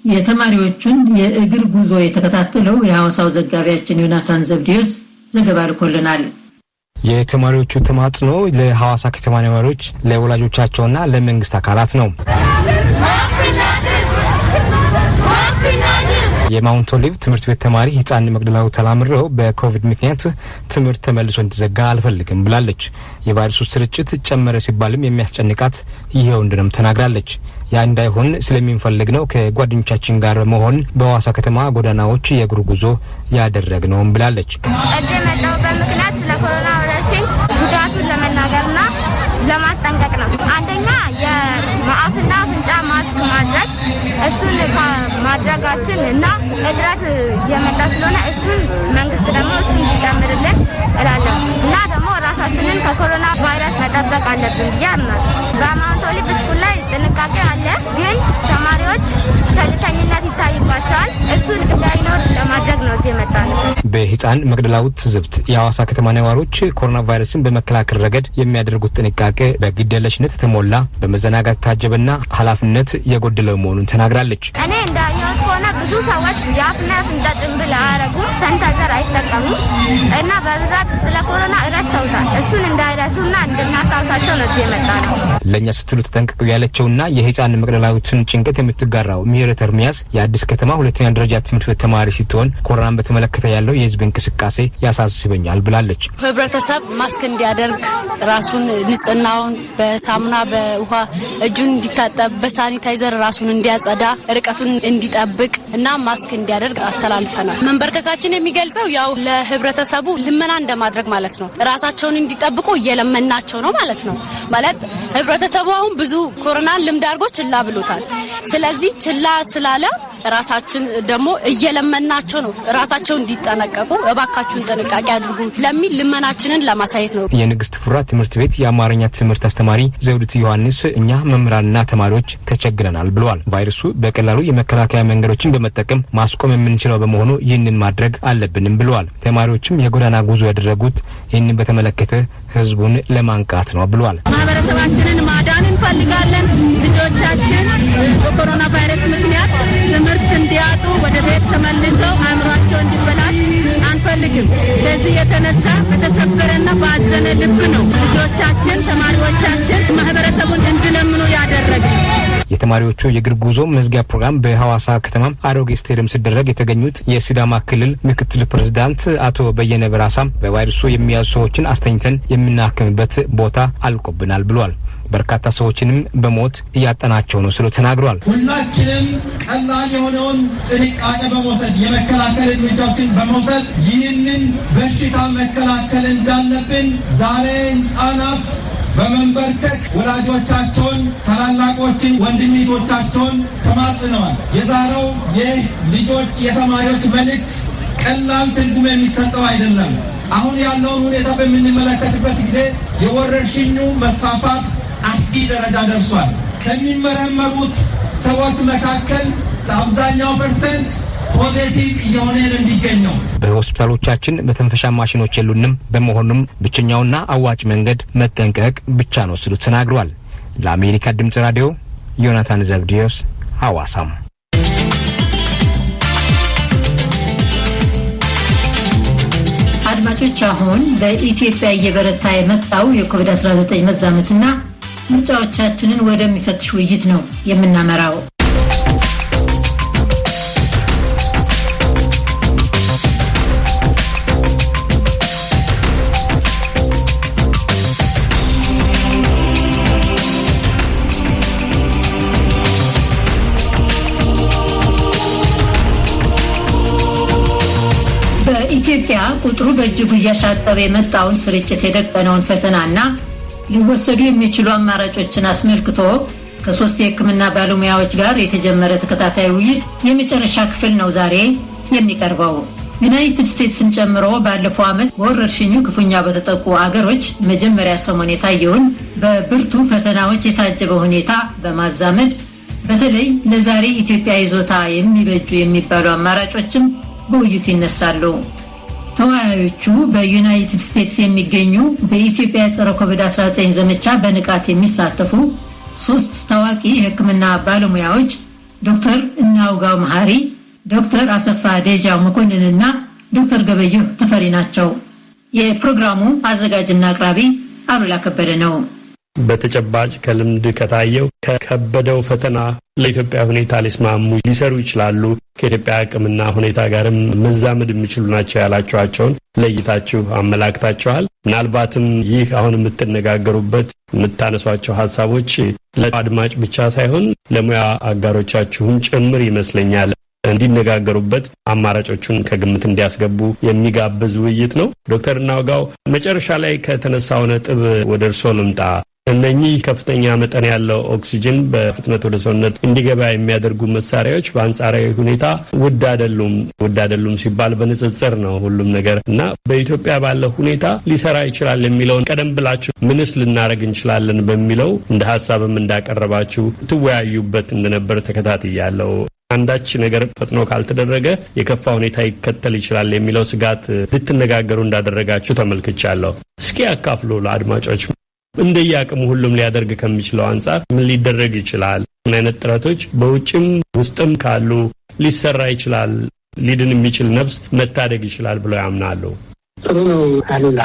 የተማሪዎቹን የእግር ጉዞ የተከታተለው የሐዋሳው ዘጋቢያችን ዮናታን ዘብዲዮስ ዘገባ ልኮልናል። የተማሪዎቹ ተማጽኖ ለሐዋሳ ከተማ ነዋሪዎች፣ ለወላጆቻቸውና ለመንግስት አካላት ነው። የማውንት ኦሊቭ ትምህርት ቤት ተማሪ ህፃን መግደላው ተላምረው በኮቪድ ምክንያት ትምህርት ተመልሶ እንዲዘጋ አልፈልግም ብላለች። የቫይረሱ ስርጭት ጨመረ ሲባልም የሚያስጨንቃት ይሄው እንደንም ተናግራለች። ያ እንዳይሆን ስለሚፈልግ ነው ከጓደኞቻችን ጋር መሆን በሐዋሳ ከተማ ጎዳናዎች የእግር ጉዞ ያደረግነውም ብላለች። እደመጣው በምክንያት ስለ ኮሮና ወረርሽኝ ጉዳቱን ለመናገርና ለማስጠንቀቅ ነው። አንደኛ የማአፍና አፍንጫ ማስክ ማድረግ፣ እሱን ማድረጋችን እና እጥረት የመጣ ስለሆነ እሱን መንግስት ደግሞ እሱን እንዲጨምርልን እላለሁ እና ደግሞ ራሳችንን ከኮሮና ቫይረስ መጠበቅ አለብን ብዬ አምናለሁ። በማውንት ኦሊቭ ስኩል ላይ ጥንቃቄ አለ፣ ግን ተማሪዎች ቸልተኝነት እዚህ የመጣነው። በህፃን መቅደላዊት ትዝብት የሐዋሳ ከተማ ነዋሪዎች ኮሮና ቫይረስን በመከላከል ረገድ የሚያደርጉት ጥንቃቄ በግዴለሽነት የተሞላ በመዘናጋት ታጀበና ኃላፊነት የጎደለው መሆኑን ተናግራለች። እኔ እንዳየሁት ከሆነ ብዙ ሰዎች የአፍና የአፍንጫ ጭንብል አያረጉም፣ ሰንታይዘር አይጠቀሙም እና በብዛት ስለ ኮሮና ረስተውታል። እሱን እንዳይረሱና እንድናስታውሳቸው ነው እዚህ የመጣነው። ለእኛ ስትሉ ተጠንቀቁ ያለችውና የህፃን መቅደላዊትን ጭንቀት የምትጋራው ምህረት ኤርሚያስ የአዲስ ከተማ ሁለተኛ ደረጃ ትምህርት ቤት ተማሪ ስትሆን ኮሮናን በተመለከተ ያለው የህዝብ እንቅስቃሴ ያሳስበኛል ብላለች። ህብረተሰብ ማስክ እንዲያደርግ ራሱን ንጽህናውን በሳሙና በውሃ እጁን እንዲታጠብ በሳኒታይዘር ራሱን እንዲያጸዳ ርቀቱን እንዲጠብቅ እና ማስክ እንዲያደርግ አስተላልፈናል። መንበርከካችን የሚገልጸው ያው ለህብረተሰቡ ልመና እንደማድረግ ማለት ነው። ራሳቸውን እንዲጠብቁ እየለመናቸው ነው ማለት ነው። ማለት ህብረተሰቡ አሁን ብዙ ኮሮናን ልምድ አድርጎ ችላ ብሎታል። ስለዚህ ችላ ስላለ ራሳችን ደግሞ እየለመናቸው ነው ራሳቸው እንዲጠነቀቁ እባካችሁን ጥንቃቄ አድርጉ ለሚል ልመናችንን ለማሳየት ነው። የንግስት ፍራ ትምህርት ቤት የአማርኛ ትምህርት አስተማሪ ዘውዲት ዮሐንስ እኛ መምህራንና ተማሪዎች ተቸግረናል ብለዋል። ቫይረሱ በቀላሉ የመከላከያ መንገዶችን በመጠቀም ማስቆም የምንችለው በመሆኑ ይህንን ማድረግ አለብንም ብለዋል። ተማሪዎችም የጎዳና ጉዞ ያደረጉት ይህንን በተመለከተ ህዝቡን ለማንቃት ነው ብለዋል። ማህበረሰባችንን ማዳን እንፈልጋለን። ልጆቻችን በኮሮና ቫይረስ ምክንያት ትምህርት እንዲያጡ ወደ ቤት ተመልሰው አእምሯቸው እንዲበላሽ አንፈልግም። ለዚህ የተነሳ በተሰበረና ባዘነ ልብ ነው ልጆቻችን ተማሪዎቻችን ማህበረሰቡን እንዲለምኑ ያደረገ። የተማሪዎቹ የእግር ጉዞ መዝጊያ ፕሮግራም በሐዋሳ ከተማ አሮጌ ስቴዲየም ሲደረግ የተገኙት የሲዳማ ክልል ምክትል ፕሬዝዳንት አቶ በየነ በራሳም በቫይረሱ የሚያዙ ሰዎችን አስተኝተን የምናክምበት ቦታ አልቆብናል ብሏል። በርካታ ሰዎችንም በሞት እያጠናቸው ነው ሲሉ ተናግሯል። ሁላችንም ቀላል የሆነውን ጥንቃቄ በመውሰድ የመከላከል እርምጃዎችን በመውሰድ ይህንን በሽታ መከላከል እንዳለብን ዛሬ ህጻናት በመንበርከክ ወላጆቻቸውን፣ ታላላቆችን፣ ወንድሞቻቸውን ተማጽነዋል። የዛሬው የልጆች የተማሪዎች መልእክት ቀላል ትርጉም የሚሰጠው አይደለም። አሁን ያለውን ሁኔታ በምንመለከትበት ጊዜ የወረርሽኙ መስፋፋት አስጊ ደረጃ ደርሷል። ከሚመረመሩት ሰዎች መካከል አብዛኛው ፐርሰንት ፖዚቲቭ እየሆነ ነው የሚገኘው። በሆስፒታሎቻችን መተንፈሻ ማሽኖች የሉንም። በመሆኑም ብቸኛውና አዋጭ መንገድ መጠንቀቅ ብቻ ነው ሲሉ ተናግሯል። ለአሜሪካ ድምጽ ራዲዮ ዮናታን ዘብዲዮስ ሐዋሳም። አድማጮች አሁን በኢትዮጵያ እየበረታ የመጣው የኮቪድ-19 መዛመትና ምርጫዎቻችንን ወደሚፈትሽ ውይይት ነው የምናመራው። በኢትዮጵያ ቁጥሩ በእጅጉ እያሻቀበ የመጣውን ስርጭት የደቀነውን ፈተናና ሊወሰዱ የሚችሉ አማራጮችን አስመልክቶ ከሶስት የሕክምና ባለሙያዎች ጋር የተጀመረ ተከታታይ ውይይት የመጨረሻ ክፍል ነው ዛሬ የሚቀርበው። ዩናይትድ ስቴትስን ጨምሮ ባለፈው ዓመት በወረርሽኙ ክፉኛ በተጠቁ አገሮች መጀመሪያ ሰሞን የታየውን በብርቱ ፈተናዎች የታጀበ ሁኔታ በማዛመድ በተለይ ለዛሬ ኢትዮጵያ ይዞታ የሚበጁ የሚባሉ አማራጮችም በውይይቱ ይነሳሉ። ተወያዮቹ በዩናይትድ ስቴትስ የሚገኙ በኢትዮጵያ የጸረ ኮቪድ-19 ዘመቻ በንቃት የሚሳተፉ ሶስት ታዋቂ የሕክምና ባለሙያዎች ዶክተር እናውጋው መሐሪ፣ ዶክተር አሰፋ ዴጃው መኮንንና ዶክተር ገበየሁ ተፈሪ ናቸው። የፕሮግራሙ አዘጋጅና አቅራቢ አሉላ ከበደ ነው። በተጨባጭ ከልምድ ከታየው ከከበደው ፈተና ለኢትዮጵያ ሁኔታ ሊስማሙ ሊሰሩ ይችላሉ፣ ከኢትዮጵያ አቅምና ሁኔታ ጋርም መዛመድ የሚችሉ ናቸው ያላችኋቸውን ለይታችሁ አመላክታችኋል። ምናልባትም ይህ አሁን የምትነጋገሩበት የምታነሷቸው ሀሳቦች ለአድማጭ ብቻ ሳይሆን ለሙያ አጋሮቻችሁም ጭምር ይመስለኛል እንዲነጋገሩበት አማራጮቹን ከግምት እንዲያስገቡ የሚጋብዝ ውይይት ነው። ዶክተር እናውጋው መጨረሻ ላይ ከተነሳው ነጥብ ወደ እርስዎ ልምጣ። እነኚህ ከፍተኛ መጠን ያለው ኦክሲጅን በፍጥነት ወደ ሰውነት እንዲገባ የሚያደርጉ መሳሪያዎች በአንጻራዊ ሁኔታ ውድ አይደሉም ሲባል በንጽጽር ነው ሁሉም ነገር እና በኢትዮጵያ ባለው ሁኔታ ሊሰራ ይችላል የሚለውን ቀደም ብላችሁ ምንስ ልናደርግ እንችላለን በሚለው እንደ ሀሳብም እንዳቀረባችሁ ትወያዩበት እንደነበር ተከታትያለሁ። አንዳች ነገር ፈጥኖ ካልተደረገ የከፋ ሁኔታ ይከተል ይችላል የሚለው ስጋት ልትነጋገሩ እንዳደረጋችሁ ተመልክቻለሁ። እስኪ አካፍሉ ለአድማጮች። እንደየአቅሙ ሁሉም ሊያደርግ ከሚችለው አንጻር ምን ሊደረግ ይችላል? ምን አይነት ጥረቶች በውጭም ውስጥም ካሉ ሊሰራ ይችላል? ሊድን የሚችል ነፍስ መታደግ ይችላል ብለው ያምናሉ? ጥሩ ነው አሉላ።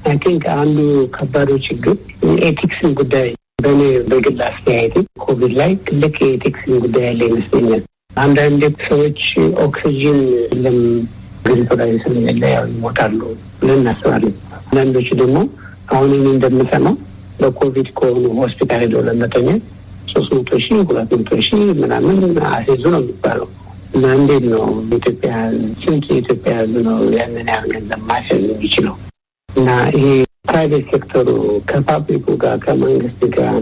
አይ ቲንክ አንዱ ከባዱ ችግር የኤቲክስን ጉዳይ በእኔ በግል አስተያየት ኮቪድ ላይ ትልቅ የኤቲክስን ጉዳይ ያለ ይመስለኛል። አንዳንድ ሰዎች ኦክሲጂን ለም ግሪቶ ላይ ስለሌለ ያው ይሞታሉ ብለን እናስባለን። አንዳንዶቹ ደግሞ አሁን እኔ እንደምሰማው ለኮቪድ ከሆኑ ሆስፒታል ሄደው ለመተኛት 300,000 200,000 ምናምን አስይዙ ነው የሚባለው። እና እንዴት ነው ኢትዮጵያ ስንት ኢትዮጵያ ነው ያንን ያህል ገንዘብ ማሸነፍ የሚችለው? እና ይሄ ፕራይቬት ሴክተሩ ከፓብሊኩ ጋር ከመንግስት ጋር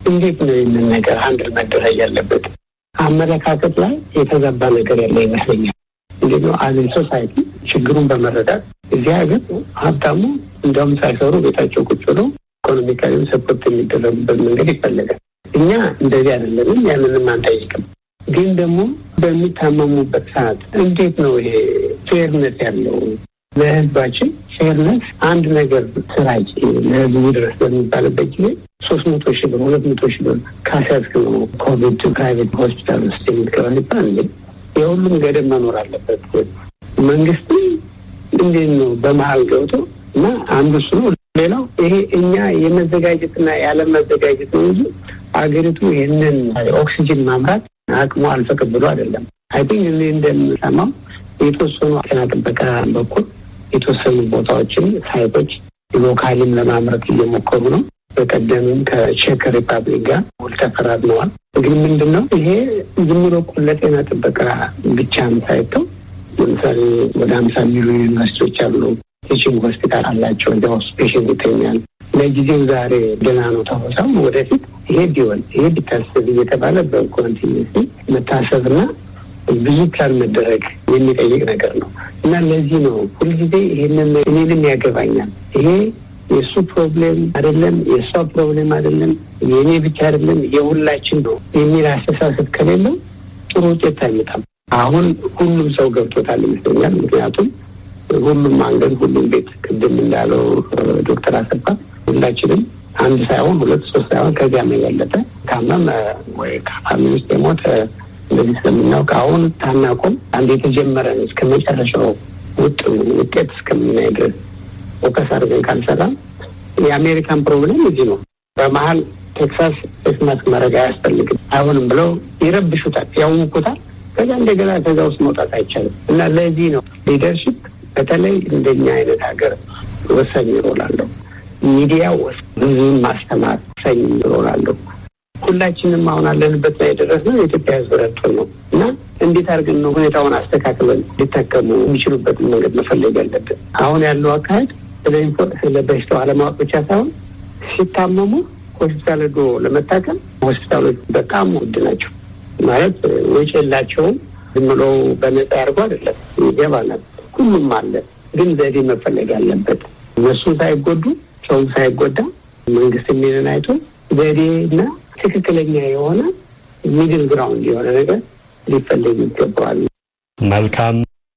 እንዴት ነው ይህንን ነገር አንድ መደረግ ያለበት? አመለካከት ላይ የተዛባ ነገር ያለ ይመስለኛል። እንዴት ነው አዝ ሶሳይቲ ችግሩን በመረዳት እዚህ ሀገር ሀብታሙ እንደውም ሳይሰሩ ቤታቸው ቁጭ ብለው ኢኮኖሚካሊ ሰፖርት የሚደረጉበት መንገድ ይፈልጋል። እኛ እንደዚህ አይደለንም፣ ያንንም አንጠይቅም። ግን ደግሞ በሚታመሙበት ሰዓት እንዴት ነው ይሄ ፌርነት ያለው ለህዝባችን ፌርነት? አንድ ነገር ስራጭ ለህዝቡ ድረስ በሚባልበት ጊዜ 300,000 ብር 200,000 ብር ካሳስክ ነው ኮቪድ ፕራይቬት ሆስፒታል ውስጥ የሚገባል ይባል እንዴ? የሁሉም ገደብ መኖር አለበት። መንግስት እንዴት ነው በመሀል ገብቶ እና አንዱ እሱ ነው። ሌላው ይሄ እኛ የመዘጋጀትና ያለመዘጋጀት ነው እንጂ አገሪቱ ይህንን ኦክሲጅን ማምራት አቅሙ አልፈቅድ ብሎ አይደለም። አይ ቲንክ እኔ እንደምሰማው የተወሰኑ ጤና ጥበቃ በኩል የተወሰኑ ቦታዎችን ሳይቶች ሎካሊም ለማምረት እየሞከሩ ነው። በቀደምም ከቼክ ሪፐብሊክ ጋር ውል ተፈራርመዋል። ግን ምንድነው ይሄ ዝም ብሎ ለጤና ጥበቃ ብቻም ሳይተው ለምሳሌ ወደ 50 ሚሊዮን ዩኒቨርሲቲዎች አሉ። ቲቺንግ ሆስፒታል አላቸው። እዚያ ሆስፒታል ይተኛል። ለጊዜው ዛሬ ደህና ነው ተወሳው ወደፊት ይሄ ቢሆን ይሄ ቢታሰብ እየተባለ በኮንቲኒቲ መታሰብና ብዙ ፕላን መደረግ የሚጠይቅ ነገር ነው እና ለዚህ ነው ሁልጊዜ ይሄንን እኔንም ያገባኛል። ይሄ የእሱ ፕሮብሌም አይደለም፣ የእሷ ፕሮብሌም አይደለም፣ የእኔ ብቻ አይደለም፣ የሁላችን ነው የሚል አስተሳሰብ ከሌለው ጥሩ ውጤት አይመጣም። አሁን ሁሉም ሰው ገብቶታል ይመስለኛል። ምክንያቱም ሁሉም አንገን ሁሉም ቤት ቅድም እንዳለው ዶክተር አሰፋ ሁላችንም አንድ ሳይሆን 2 3 ሳይሆን ከዚያም የበለጠ ታመመ ወይ ከፋሚሊ ውስጥ የሞተ እንደዚህ ስለምናውቅ አሁን ታናቆም አንድ የተጀመረን እስከ መጨረሻው ውጤት እስከምናይ ድረስ ፎከስ አድርገን ካልሰራን የአሜሪካን ፕሮብሌም እዚህ ነው። በመሀል ቴክሳስ ስማት ማድረግ አያስፈልግም አይሆንም ብለው ይረብሹታል፣ ያውቁታል። ከዛ እንደገና ከዛ ውስጥ መውጣት አይቻልም እና ለዚህ ነው ሊደርሺፕ በተለይ እንደኛ አይነት ሀገር ወሳኝ ሮል አለው። ሚዲያ ውስጥ ብዙን ማስተማር ወሳኝ ሮል አለው። ሁላችንም አሁን አለንበት ላይ የደረስነው የኢትዮጵያ ሕዝብ ረድቶ ነው እና እንዴት አድርገን ነው ሁኔታውን አስተካክለን ሊታከሙ የሚችሉበትን መንገድ መፈለግ ያለብን። አሁን ያለው አካሄድ ስለ በሽታው አለማወቅ ብቻ ሳይሆን ሲታመሙ ሆስፒታል ሄዶ ለመታከም ሆስፒታሎች በጣም ውድ ናቸው። ማለት ወጪ የላቸውም። ዝም ብሎ በነጻ ያርጉ አይደለም፣ ይገባናል። ሁሉም አለ፣ ግን ዘዴ መፈለግ ያለበት እነሱ ሳይጎዱ ሰው ሳይጎዳ መንግስት የሚልን አይቶ ዘዴና ትክክለኛ የሆነ ሚድል ግራውንድ የሆነ ነገር ሊፈለግ ይገባዋል። መልካም።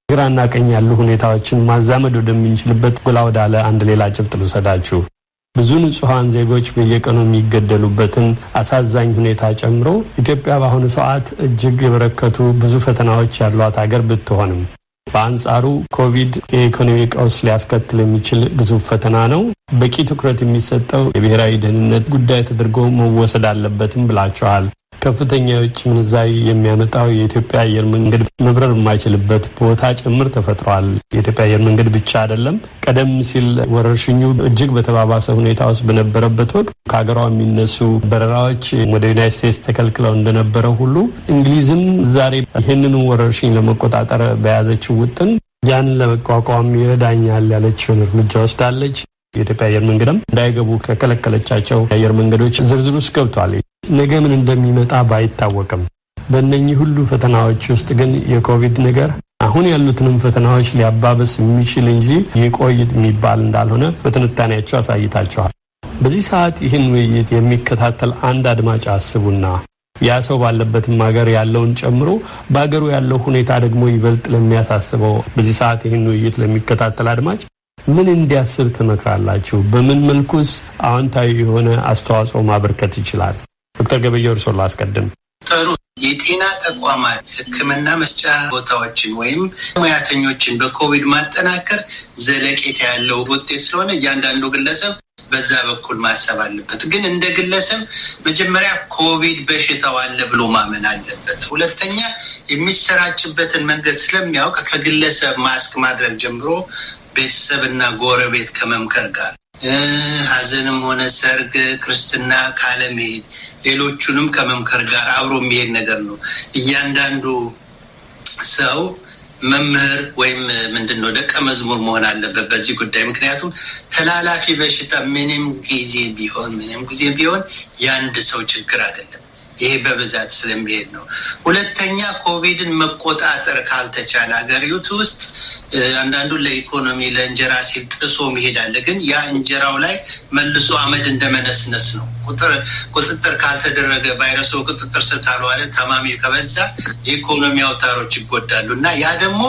ግራና ቀኝ ያሉ ሁኔታዎችን ማዛመድ ወደምንችልበት ጎላ ወዳለ አንድ ሌላ ጭብጥ ልውሰዳችሁ። ብዙ ንጹሃን ዜጎች በየቀኑ የሚገደሉበትን አሳዛኝ ሁኔታ ጨምሮ ኢትዮጵያ በአሁኑ ሰዓት እጅግ የበረከቱ ብዙ ፈተናዎች ያሏት ሀገር ብትሆንም በአንጻሩ ኮቪድ የኢኮኖሚ ቀውስ ሊያስከትል የሚችል ግዙፍ ፈተና ነው። በቂ ትኩረት የሚሰጠው የብሔራዊ ደህንነት ጉዳይ ተደርጎ መወሰድ አለበትም ብላችኋል። ከፍተኛ የውጭ ምንዛሪ የሚያመጣው የኢትዮጵያ አየር መንገድ መብረር የማይችልበት ቦታ ጭምር ተፈጥሯል። የኢትዮጵያ አየር መንገድ ብቻ አይደለም። ቀደም ሲል ወረርሽኙ እጅግ በተባባሰ ሁኔታ ውስጥ በነበረበት ወቅት ከሀገሯ የሚነሱ በረራዎች ወደ ዩናይትድ ስቴትስ ተከልክለው እንደነበረው ሁሉ እንግሊዝም ዛሬ ይህንኑ ወረርሽኝ ለመቆጣጠር በያዘችው ውጥን ያንን ለመቋቋም ይረዳኛል ያለችውን እርምጃ ወስዳለች። የኢትዮጵያ አየር መንገድም እንዳይገቡ ከከለከለቻቸው የአየር መንገዶች ዝርዝር ውስጥ ገብቷል። ነገ ምን እንደሚመጣ ባይታወቅም በእነኚህ ሁሉ ፈተናዎች ውስጥ ግን የኮቪድ ነገር አሁን ያሉትንም ፈተናዎች ሊያባብስ የሚችል እንጂ ይቆይ የሚባል እንዳልሆነ በትንታኔያቸው አሳይታችኋል። በዚህ ሰዓት ይህን ውይይት የሚከታተል አንድ አድማጭ አስቡና ያ ሰው ባለበትም ሀገር ያለውን ጨምሮ በአገሩ ያለው ሁኔታ ደግሞ ይበልጥ ለሚያሳስበው በዚህ ሰዓት ይህን ውይይት ለሚከታተል አድማጭ ምን እንዲያስብ ትመክራላችሁ? በምን መልኩስ አዎንታዊ የሆነ አስተዋጽኦ ማበርከት ይችላል? ዶክተር ገበየሁ እርስዎን ላስቀድም። ጥሩ የጤና ተቋማት ሕክምና መስጫ ቦታዎችን ወይም ሙያተኞችን በኮቪድ ማጠናከር ዘለቄታ ያለው ውጤት ስለሆነ እያንዳንዱ ግለሰብ በዛ በኩል ማሰብ አለበት። ግን እንደ ግለሰብ መጀመሪያ ኮቪድ በሽታው አለ ብሎ ማመን አለበት። ሁለተኛ የሚሰራጭበትን መንገድ ስለሚያውቅ ከግለሰብ ማስክ ማድረግ ጀምሮ ቤተሰብና ጎረቤት ከመምከር ጋር ሀዘንም ሆነ ሰርግ፣ ክርስትና ካለመሄድ ሌሎቹንም ከመምከር ጋር አብሮ የሚሄድ ነገር ነው። እያንዳንዱ ሰው መምህር ወይም ምንድነው ደቀ መዝሙር መሆን አለበት በዚህ ጉዳይ። ምክንያቱም ተላላፊ በሽታ ምንም ጊዜ ቢሆን የአንድ ሰው ችግር አይደለም። ይሄ በብዛት ስለሚሄድ ነው። ሁለተኛ ኮቪድን መቆጣጠር ካልተቻለ ሀገሪቱ ውስጥ አንዳንዱ ለኢኮኖሚ ለእንጀራ ሲል ጥሶ መሄድ አለ። ግን ያ እንጀራው ላይ መልሶ አመድ እንደመነስነስ ነው። ቁጥጥር ካልተደረገ ቫይረሱ ቁጥጥር ስር ካልዋለ ታማሚው ከበዛ የኢኮኖሚ አውታሮች ይጎዳሉ እና ያ ደግሞ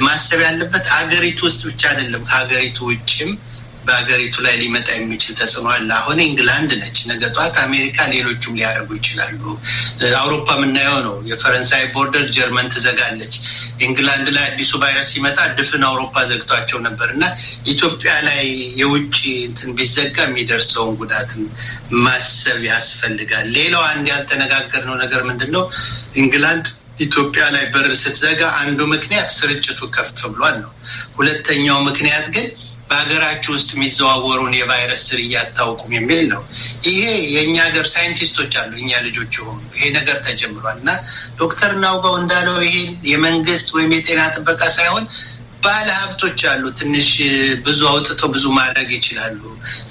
ማሰብ ያለበት ሀገሪቱ ውስጥ ብቻ አይደለም ከሀገሪቱ ውጭም በሀገሪቱ ላይ ሊመጣ የሚችል ተጽዕኖ አለ። አሁን ኢንግላንድ ነች፣ ነገ ጧት አሜሪካ፣ ሌሎቹም ሊያደርጉ ይችላሉ። አውሮፓ የምናየው ነው። የፈረንሳይ ቦርደር ጀርመን ትዘጋለች። ኢንግላንድ ላይ አዲሱ ቫይረስ ሲመጣ ድፍን አውሮፓ ዘግቷቸው ነበር እና ኢትዮጵያ ላይ የውጭ እንትን ቢዘጋ የሚደርሰውን ጉዳትን ማሰብ ያስፈልጋል። ሌላው አንድ ያልተነጋገርነው ነገር ምንድነው? ኢንግላንድ ኢትዮጵያ ላይ በር ስትዘጋ አንዱ ምክንያት ስርጭቱ ከፍ ብሏል ነው። ሁለተኛው ምክንያት ግን በሀገራችሁ ውስጥ የሚዘዋወሩን የቫይረስ ዝርያ አታውቁም የሚል ነው። ይሄ የእኛ ሀገር ሳይንቲስቶች አሉ፣ እኛ ልጆች ሆኑ ይሄ ነገር ተጀምሯል እና ዶክተር ናውጋው እንዳለው ይሄ የመንግስት ወይም የጤና ጥበቃ ሳይሆን ባለ ሀብቶች አሉ። ትንሽ ብዙ አውጥተው ብዙ ማድረግ ይችላሉ።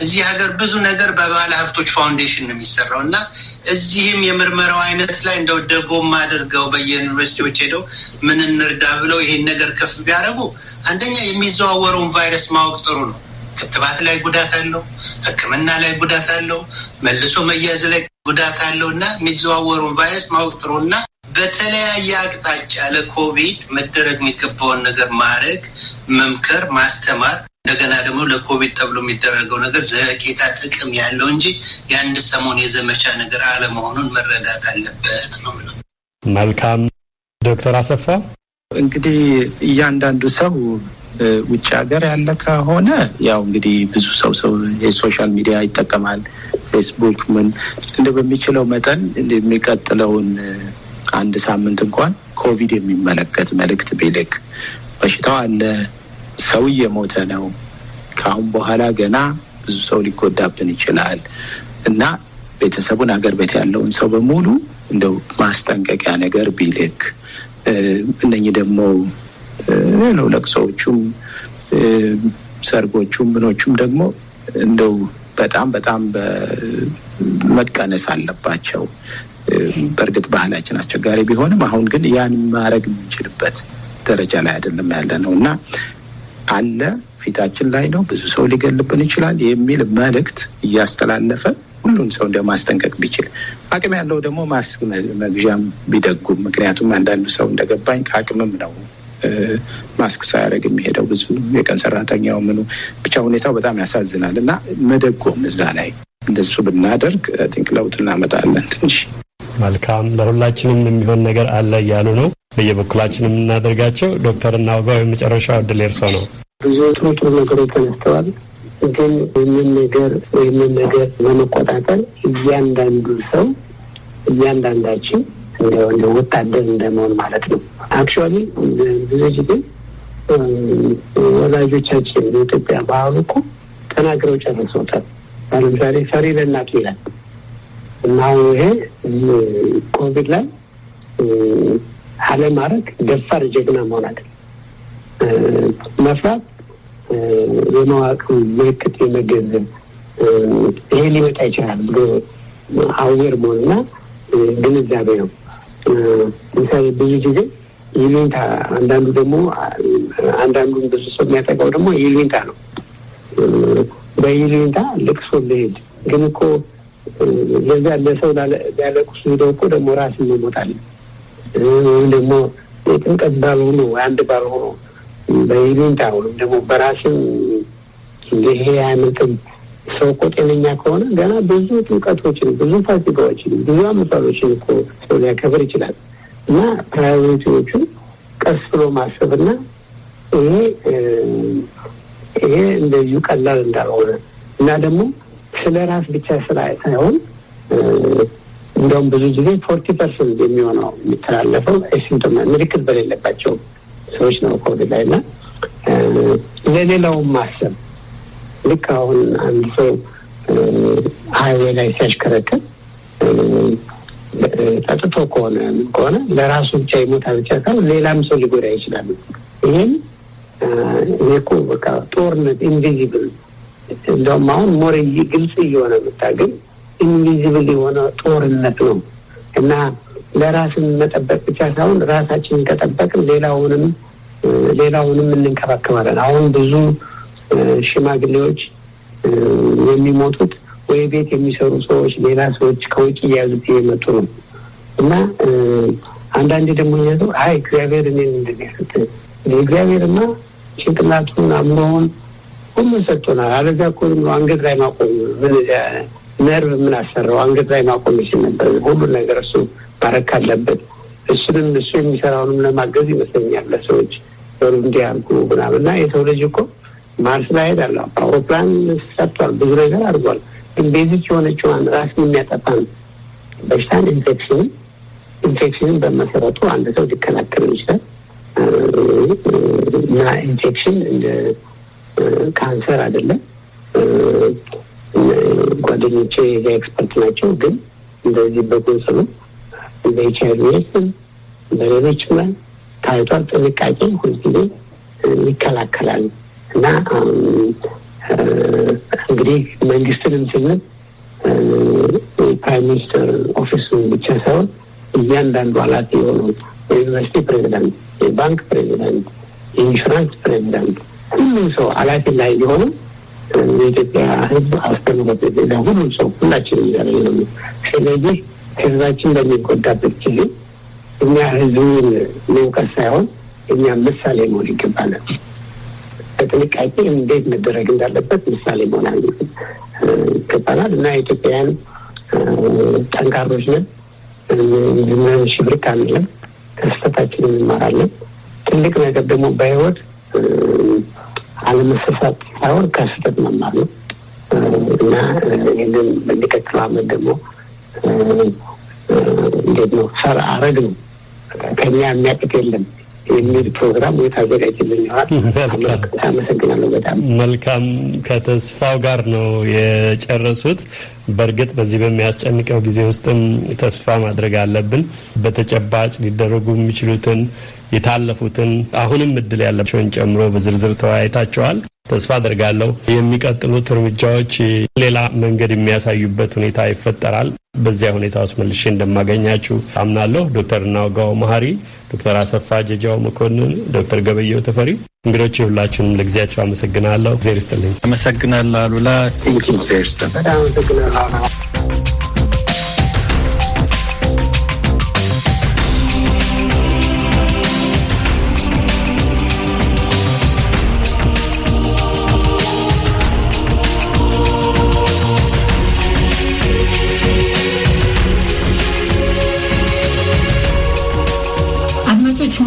እዚህ ሀገር ብዙ ነገር በባለ ሀብቶች ፋውንዴሽን ነው የሚሰራው እና እዚህም የምርመራው አይነት ላይ እንደው ደጎም አድርገው በየዩኒቨርሲቲዎች ሄደው ምን እንርዳ ብለው ይሄን ነገር ከፍ ቢያደርጉ አንደኛ የሚዘዋወረውን ቫይረስ ማወቅ ጥሩ ነው። ክትባት ላይ ጉዳት አለው፣ ሕክምና ላይ ጉዳት አለው፣ መልሶ መያዝ ላይ ጉዳት አለው እና የሚዘዋወረውን ቫይረስ ማወቅ ጥሩና በተለያየ አቅጣጫ ለኮቪድ መደረግ የሚገባውን ነገር ማድረግ፣ መምከር፣ ማስተማር እንደገና ደግሞ ለኮቪድ ተብሎ የሚደረገው ነገር ዘለቄታ ጥቅም ያለው እንጂ የአንድ ሰሞን የዘመቻ ነገር አለመሆኑን መረዳት አለበት ነው ማለት። መልካም ዶክተር አሰፋ እንግዲህ እያንዳንዱ ሰው ውጭ ሀገር ያለ ከሆነ ያው እንግዲህ ብዙ ሰው የሶሻል ሚዲያ ይጠቀማል፣ ፌስቡክ ምን እንደ በሚችለው መጠን እንደሚቀጥለውን አንድ ሳምንት እንኳን ኮቪድ የሚመለከት መልእክት ቢልክ በሽታው አለ፣ ሰው እየሞተ ነው፣ ከአሁን በኋላ ገና ብዙ ሰው ሊጎዳብን ይችላል እና ቤተሰቡን አገር ቤት ያለውን ሰው በሙሉ እንደው ማስጠንቀቂያ ነገር ቢልክ እነኚህ ደግሞ ነው ለቅሶዎቹም ሰርጎቹም ምኖቹም ደግሞ እንደው በጣም መቀነስ አለባቸው። በእርግጥ ባህላችን አስቸጋሪ ቢሆንም አሁን ግን ያን ማድረግ የምንችልበት ደረጃ ላይ አይደለም ያለነው እና አለ ፊታችን ላይ ነው፣ ብዙ ሰው ሊገልብን ይችላል የሚል መልእክት እያስተላለፈ ሁሉም ሰው እንደማስጠንቀቅ ቢችል አቅም ያለው ደግሞ ማስክ መግዣም ቢደጉም። ምክንያቱም አንዳንዱ ሰው እንደገባኝ ከአቅምም ነው ማስክ ሳያደርግ የሚሄደው ብዙ የቀን ሰራተኛው ምኑ ብቻ ሁኔታው በጣም ያሳዝናል እና መደጎም እዛ ላይ እንደሱ ብናደርግ ቲንክ ለውጥ እናመጣለን ትንሽ። መልካም ለሁላችንም የሚሆን ነገር አለ እያሉ ነው። በየበኩላችንም እናደርጋቸው። ዶክተር ናውጋው የመጨረሻው ዕድል የእርስዎ ነው። ብዙ ጥሩ ነገሮች ተነስተዋል። ግን ይህንን ነገር ለመቆጣጠር እያንዳንዳችን እንደ ወታደር እንደመሆን ማለት ነው። አክቹዋሊ ብዙ ጊዜ ወላጆቻችን በኢትዮጵያ ባህል እኮ ተናግረው ጨርሰውታል። ለምሳሌ ፈሪ ለእናቱ ይላል እና ይሄ ኮቪድ ላይ አለማድረግ ደፋር ጀግና መሆን አይደለም። መፍራት የማወቅም ምልክት የመገንዘብ ይሄ ሊመጣ ይችላል ብሎ አዌር መሆንና ግንዛቤ ነው። ለምሳሌ ብዙ ጊዜ ይሉኝታ፣ አንዳንዱን ብዙ ሰው የሚያጠቃው ደግሞ ይሉኝታ ነው። በይሉኝታ ልቅሶ ልሄድ ግን እኮ ለዛ ለሰው ያለቁስ ሄደው እኮ ደግሞ ራስን መሞታል ደግሞ የጥምቀት ባል ሆኖ አንድ ባል ሆኖ በይሉኝታ ወይም ደግሞ በራስን ይሄ አይነትም ሰው እኮ ጤነኛ ከሆነ ገና ብዙ ጥምቀቶችን ብዙ ፋሲካዎችን ብዙ አመታዎችን እኮ ሰው ሊያከብር ይችላል። እና ፕራዮሪቲዎቹን ቀስ ብሎ ማሰብና ይሄ እንደዚሁ ቀላል እንዳልሆነ እና ደግሞ ስለ ራስ ብቻ ሳይሆን እንደውም ብዙ ጊዜ 40% የሚሆነው የሚተላለፈው ሲምፕተም ምልክት በሌለባቸው ሰዎች ነው ኮቪድ ላይ እና ለሌላውም ማሰብ ልክ አሁን አንድ ሰው ሃይዌይ ላይ ሲያሽከረክር ጠጥቶ ከሆነ ለራሱ ብቻ ይሞታል ብቻ ሳይሆን ሌላም ሰው ሊጎዳ ይችላል። ይሄን እኮ በቃ ጦርነት ኢንቪዚብል እንደውም አሁን ሞር ግልጽ እየሆነ መጣ። ግን ኢንቪዚብል የሆነ ጦርነት ነው እና ለራስን መጠበቅ ብቻ ሳይሆን ራሳችንን ከጠበቅን ሌላውንም እንንከባከባለን። አሁን ብዙ ሽማግሌዎች የሚሞቱት ወይ ቤት የሚሰሩ ሰዎች ሌላ ሰዎች ከውጭ እያዙት እየመጡ ነው እና አንዳንዴ ደግሞ ይዘው እግዚአብሔር እኔን እንደዚህ ሰጠ እግዚአብሔርማ ጭንቅላቱን አእምሮውን ሁሉ ሰጥቶናል። አለዛ እኮ አንገት ላይ ማቆም ነርቭ ምን አሰራው አንገት ላይ ማቆም ይችል ነበር። ሁሉ ነገር እሱ ማረክ አለበት። እሱንም እሱ የሚሰራውንም ለማገዝ ይመስለኛል ለሰዎች በሩ እንዲያርጉ ምናምንና የሰው ልጅ እኮ ማርስ ላይ ሄዳል፣ አውሮፕላን ሰርቷል፣ ብዙ ነገር አድርጓል። ግን ቤዚክ የሆነችዋን ራስን የሚያጠፋን በሽታን ኢንፌክሽንን በመሰረቱ አንድ ሰው ሊከላከል ይችላል እና ኢንፌክሽን እንደ ካንሰር አይደለም። ጓደኞቼ ኤክስፐርት ናቸው። ግን እንደዚህ በጎንሰሉ በኤችአይቪ በሌሎችም ላይ ታይቷል። ጥንቃቄ ሁልጊዜ ይከላከላል እና እንግዲህ መንግስትንም ስንል ፕራይም ሚኒስተር ኦፊሱን ብቻ ሳይሆን እያንዳንዱ ኃላፊ የሆኑ የዩኒቨርሲቲ ፕሬዚዳንት፣ የባንክ ፕሬዚዳንት፣ የኢንሹራንስ ፕሬዚዳንት ሁሉም ሰው ኃላፊ ላይ ሊሆኑ የኢትዮጵያ ሕዝብ አስተምሮት ሁሉም ሰው ሁላችንም ያለ ነው። ስለዚህ ሕዝባችን በሚጎዳበት ጊዜ እኛ ሕዝቡን መውቀስ ሳይሆን እኛ ምሳሌ መሆን ይገባናል። በጥንቃቄ እንዴት መደረግ እንዳለበት ምሳሌ መሆን ይገባናል እና ኢትዮጵያውያን ጠንካሮች ነን። ሽብርክ አንልም፣ ከስህተታችን እንማራለን። ትልቅ ነገር ደግሞ በህይወት አለመሳሳት ሳይሆን ከስህተት መማር ነው እና ይህንን በሚቀጥለው ዓመት ደግሞ እንዴት ነው ሰር አረግ ነው ከኛ የሚያቅት የለም የሚል ፕሮግራም የታዘጋጅልን ይሆናል። አመሰግናለሁ። በጣም መልካም። ከተስፋው ጋር ነው የጨረሱት። በእርግጥ በዚህ በሚያስጨንቀው ጊዜ ውስጥም ተስፋ ማድረግ አለብን። በተጨባጭ ሊደረጉ የሚችሉትን የታለፉትን አሁንም እድል ያላቸውን ጨምሮ በዝርዝር ተወያይታቸዋል። ተስፋ አድርጋለሁ የሚቀጥሉት እርምጃዎች ሌላ መንገድ የሚያሳዩበት ሁኔታ ይፈጠራል። በዚያ ሁኔታ ውስጥ መልሼ እንደማገኛችሁ አምናለሁ። ዶክተር እናውጋው መሀሪ፣ ዶክተር አሰፋ ጀጃው መኮንን፣ ዶክተር ገበየው ተፈሪ እንግዶች ሁላችሁንም ለጊዜያችሁ አመሰግናለሁ። እግዚአብሔር ይስጥልኝ። አመሰግናለሁ አሉላ። እግዚአብሔር ይስጥልኝ። በጣም አመሰግናለሁ።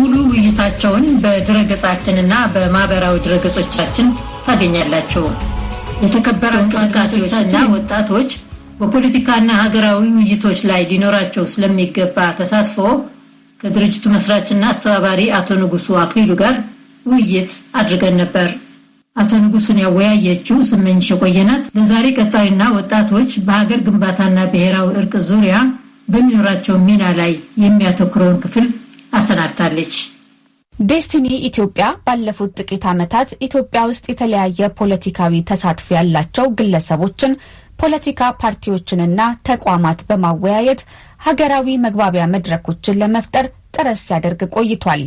ሙሉ ውይይታቸውን በድረገጻችንና በማህበራዊ ድረገጾቻችን ታገኛላችሁ። የተከበረ እንቅስቃሴዎችና ወጣቶች በፖለቲካና ሀገራዊ ውይይቶች ላይ ሊኖራቸው ስለሚገባ ተሳትፎ ከድርጅቱ መስራችና አስተባባሪ አቶ ንጉሱ አክሊሉ ጋር ውይይት አድርገን ነበር። አቶ ንጉሱን ያወያየችው ስመኝሽ ቆየናት። ለዛሬ ቀጣይና ወጣቶች በሀገር ግንባታና ብሔራዊ እርቅ ዙሪያ በሚኖራቸው ሚና ላይ የሚያተኩረውን ክፍል አሰናድታለች። ዴስቲኒ ኢትዮጵያ ባለፉት ጥቂት ዓመታት ኢትዮጵያ ውስጥ የተለያየ ፖለቲካዊ ተሳትፎ ያላቸው ግለሰቦችን፣ ፖለቲካ ፓርቲዎችንና ተቋማት በማወያየት ሀገራዊ መግባቢያ መድረኮችን ለመፍጠር ጥረት ሲያደርግ ቆይቷል።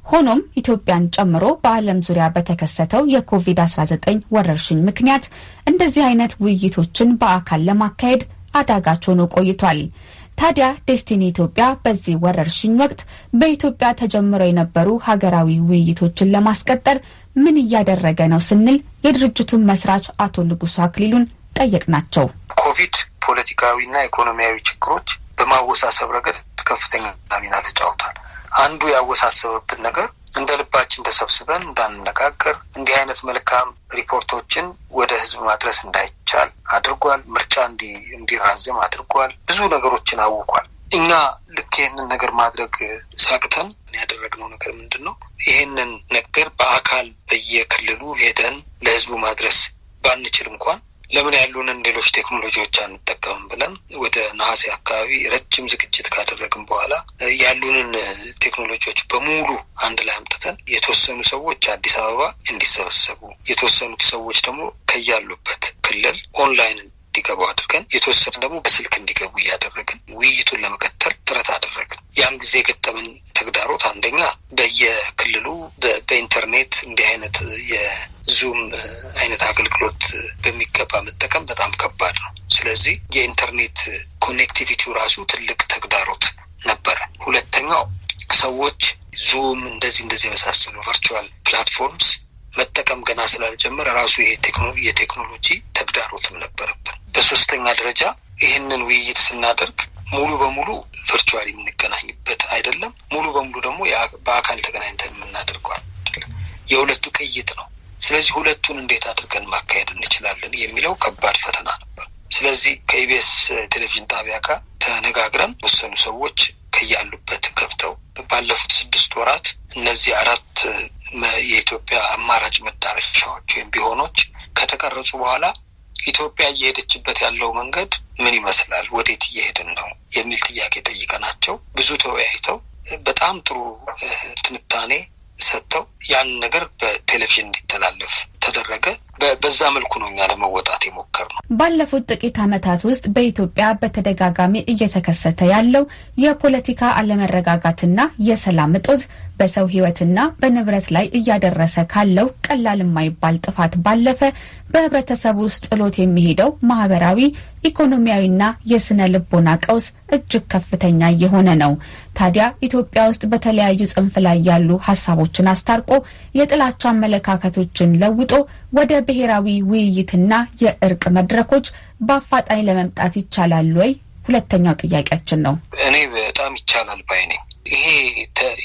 ሆኖም ኢትዮጵያን ጨምሮ በዓለም ዙሪያ በተከሰተው የኮቪድ-19 ወረርሽኝ ምክንያት እንደዚህ አይነት ውይይቶችን በአካል ለማካሄድ አዳጋች ሆኖ ቆይቷል። ታዲያ ዴስቲኒ ኢትዮጵያ በዚህ ወረርሽኝ ወቅት በኢትዮጵያ ተጀምረው የነበሩ ሀገራዊ ውይይቶችን ለማስቀጠል ምን እያደረገ ነው ስንል የድርጅቱን መስራች አቶ ንጉሱ አክሊሉን ጠየቅናቸው። ኮቪድ ፖለቲካዊና ኢኮኖሚያዊ ችግሮች በማወሳሰብ ረገድ ከፍተኛ ሚና ተጫውቷል። አንዱ ያወሳሰበብን ነገር እንደ ልባችን ተሰብስበን እንዳንነጋገር እንዲህ አይነት መልካም ሪፖርቶችን ወደ ህዝብ ማድረስ እንዳይቻል አድርጓል። ምርጫ እንዲራዘም አድርጓል። ብዙ ነገሮችን አውቋል። እኛ ልክ ይህንን ነገር ማድረግ ሲያቅተን ያደረግነው ነገር ምንድነው? ይህንን ነገር በአካል በየክልሉ ሄደን ለህዝቡ ማድረስ ባንችል እንኳን ለምን ያሉንን ሌሎች ቴክኖሎጂዎች አንጠቀምም ብለን ወደ ነሐሴ አካባቢ ረጅም ዝግጅት ካደረግን በኋላ ያሉንን ቴክኖሎጂዎች በሙሉ አንድ ላይ አምጥተን የተወሰኑ ሰዎች አዲስ አበባ እንዲሰበሰቡ፣ የተወሰኑት ሰዎች ደግሞ ከያሉበት ክልል ኦንላይን እንዲገቡ አድርገን የተወሰኑ ደግሞ በስልክ እንዲገቡ እያደረግን ውይይቱን ለመቀጠል ጥረት አደረግን። ያን ጊዜ የገጠመን ተግዳሮት አንደኛ በየክልሉ በኢንተርኔት እንዲህ አይነት የዙም አይነት አገልግሎት በሚገባ መጠቀም በጣም ከባድ ነው። ስለዚህ የኢንተርኔት ኮኔክቲቪቲው ራሱ ትልቅ ተግዳሮት ነበረ። ሁለተኛው ሰዎች ዙም እንደዚህ የመሳሰሉ ቨርቹዋል ፕላትፎርምስ መጠቀም ገና ስላልጀመረ ራሱ ይሄ የቴክኖሎጂ ተግዳሮትም ነበረብን። በሶስተኛ ደረጃ ይህንን ውይይት ስናደርግ ሙሉ በሙሉ ቨርቹዋል የምንገናኝበት አይደለም፣ ሙሉ በሙሉ ደግሞ በአካል ተገናኝተን የምናደርገው አይደለም። የሁለቱ ቅይጥ ነው። ስለዚህ ሁለቱን እንዴት አድርገን ማካሄድ እንችላለን የሚለው ከባድ ፈተና ነበር። ስለዚህ ከኢቢኤስ ቴሌቪዥን ጣቢያ ጋር ተነጋግረን ወሰኑ ሰዎች ከያሉበት ገብተው ባለፉት 6 ወራት እነዚህ 4 የኢትዮጵያ አማራጭ መዳረሻዎች ወይም ቢሆኖች ከተቀረጹ በኋላ ኢትዮጵያ እየሄደችበት ያለው መንገድ ምን ይመስላል፣ ወዴት እየሄድን ነው የሚል ጥያቄ ጠይቀናቸው ብዙ ተወያይተው በጣም ጥሩ ትንታኔ ሰጥተው ያን ነገር በቴሌቪዥን እንዲተላለፍ ተደረገ። በዛ መልኩ ነው እኛ ለመወጣት የሞከርነው። ባለፉት ጥቂት ዓመታት ውስጥ በኢትዮጵያ በተደጋጋሚ እየተከሰተ ያለው የፖለቲካ አለመረጋጋትና የሰላም እጦት በሰው ሕይወትና በንብረት ላይ እያደረሰ ካለው ቀላል የማይባል ጥፋት ባለፈ በህብረተሰቡ ውስጥ ጥሎት የሚሄደው ማህበራዊ፣ ኢኮኖሚያዊና የስነ ልቦና ቀውስ እጅግ ከፍተኛ እየሆነ ነው። ታዲያ ኢትዮጵያ ውስጥ በተለያዩ ጽንፍ ላይ ያሉ ሀሳቦችን አስታርቆ የጥላቻ አመለካከቶችን ለውጦ ወደ ብሔራዊ ውይይትና የእርቅ መድረኮች በአፋጣኝ ለመምጣት ይቻላል ወይ? ሁለተኛው ጥያቄያችን ነው። እኔ በጣም ይቻላል ባይ ነኝ። ይሄ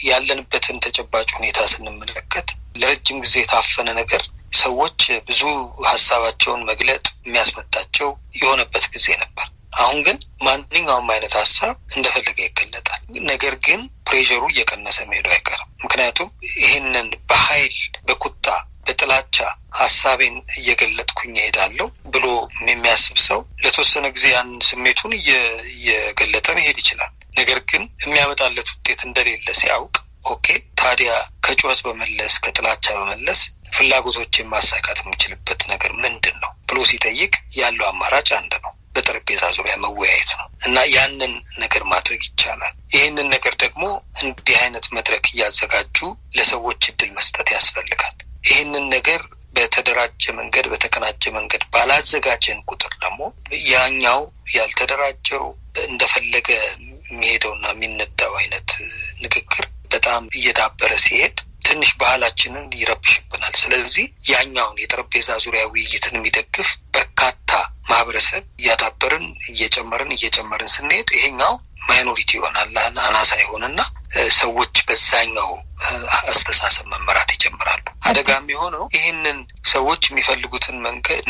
ያለንበትን ተጨባጭ ሁኔታ ስንመለከት ለረጅም ጊዜ የታፈነ ነገር ሰዎች ብዙ ሀሳባቸውን መግለጥ የሚያስመጣቸው የሆነበት ጊዜ ነበር። አሁን ግን ማንኛውም አይነት ሀሳብ እንደፈለገ ይገለጣል። ነገር ግን ፕሬሸሩ እየቀነሰ መሄዱ አይቀርም። ምክንያቱም ይህንን በኃይል በቁጣ በጥላቻ ሀሳቤን እየገለጥኩኝ እሄዳለሁ ብሎ የሚያስብ ሰው ለተወሰነ ጊዜ ያን ስሜቱን እየገለጠ መሄድ ይችላል። ነገር ግን የሚያመጣለት ውጤት እንደሌለ ሲያውቅ ኦኬ፣ ታዲያ ከጩኸት በመለስ ከጥላቻ በመለስ ፍላጎቶችን ማሳካት የምችልበት ነገር ምንድን ነው ብሎ ሲጠይቅ ያለው አማራጭ አንድ ነው፣ በጠረጴዛ ዙሪያ መወያየት ነው እና ያንን ነገር ማድረግ ይቻላል። ይህንን ነገር ደግሞ እንዲህ አይነት መድረክ እያዘጋጁ ለሰዎች እድል መስጠት ያስፈልጋል። ይህንን ነገር በተደራጀ መንገድ በተቀናጀ መንገድ ባላዘጋጀን ቁጥር ደግሞ ያኛው ያልተደራጀው እንደፈለገ የሚሄደውና የሚነዳው አይነት ንግግር በጣም እየዳበረ ሲሄድ ትንሽ ባህላችንን ይረብሽብናል። ስለዚህ ያኛውን የጠረጴዛ ዙሪያ ውይይትን የሚደግፍ በርካታ ማህበረሰብ እያዳበርን እየጨመርን ስንሄድ ይሄኛው ማይኖሪቲ ይሆናል፣ አናሳ ይሆንና ሰዎች በዛኛው አስተሳሰብ መመራት ይጀምራሉ። አደጋ የሚሆነው ይህንን ሰዎች የሚፈልጉትን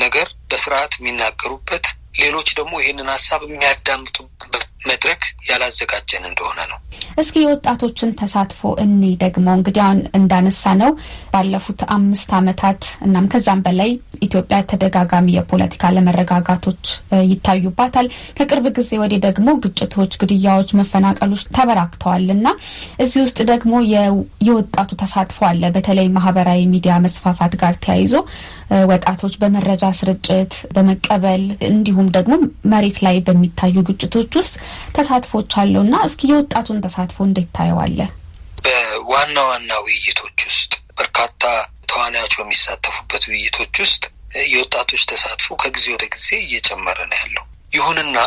ነገር በስርዓት የሚናገሩበት፣ ሌሎች ደግሞ ይህንን ሀሳብ የሚያዳምጡበት መድረክ ያላዘጋጀን እንደሆነ ነው። እስኪ የወጣቶችን ተሳትፎ እኔ ደግሞ እንግዲህ አሁን እንዳነሳ ነው ባለፉት 5 ዓመታት እናም ከዛም በላይ ኢትዮጵያ ተደጋጋሚ የፖለቲካ አለመረጋጋቶች ይታዩባታል። ከቅርብ ጊዜ ወዲህ ደግሞ ግጭቶች፣ ግድያዎች፣ መፈናቀሎች ተበራክተዋልና እዚህ ውስጥ ደግሞ የወጣቱ ተሳትፎ አለ። በተለይ ማህበራዊ ሚዲያ መስፋፋት ጋር ተያይዞ ወጣቶች በመረጃ ስርጭት በመቀበል እንዲሁም ደግሞ መሬት ላይ በሚታዩ ግጭቶች ውስጥ ተሳትፎች አለውና እስኪ የወጣቱን ተሳትፎ እንዴት ታየዋለህ? በዋና ዋና ውይይቶች ውስጥ በርካታ ተዋናዮች በሚሳተፉበት ውይይቶች ውስጥ የወጣቶች ተሳትፎ ከጊዜ ወደ ጊዜ እየጨመረ ነው ያለው። ይሁንና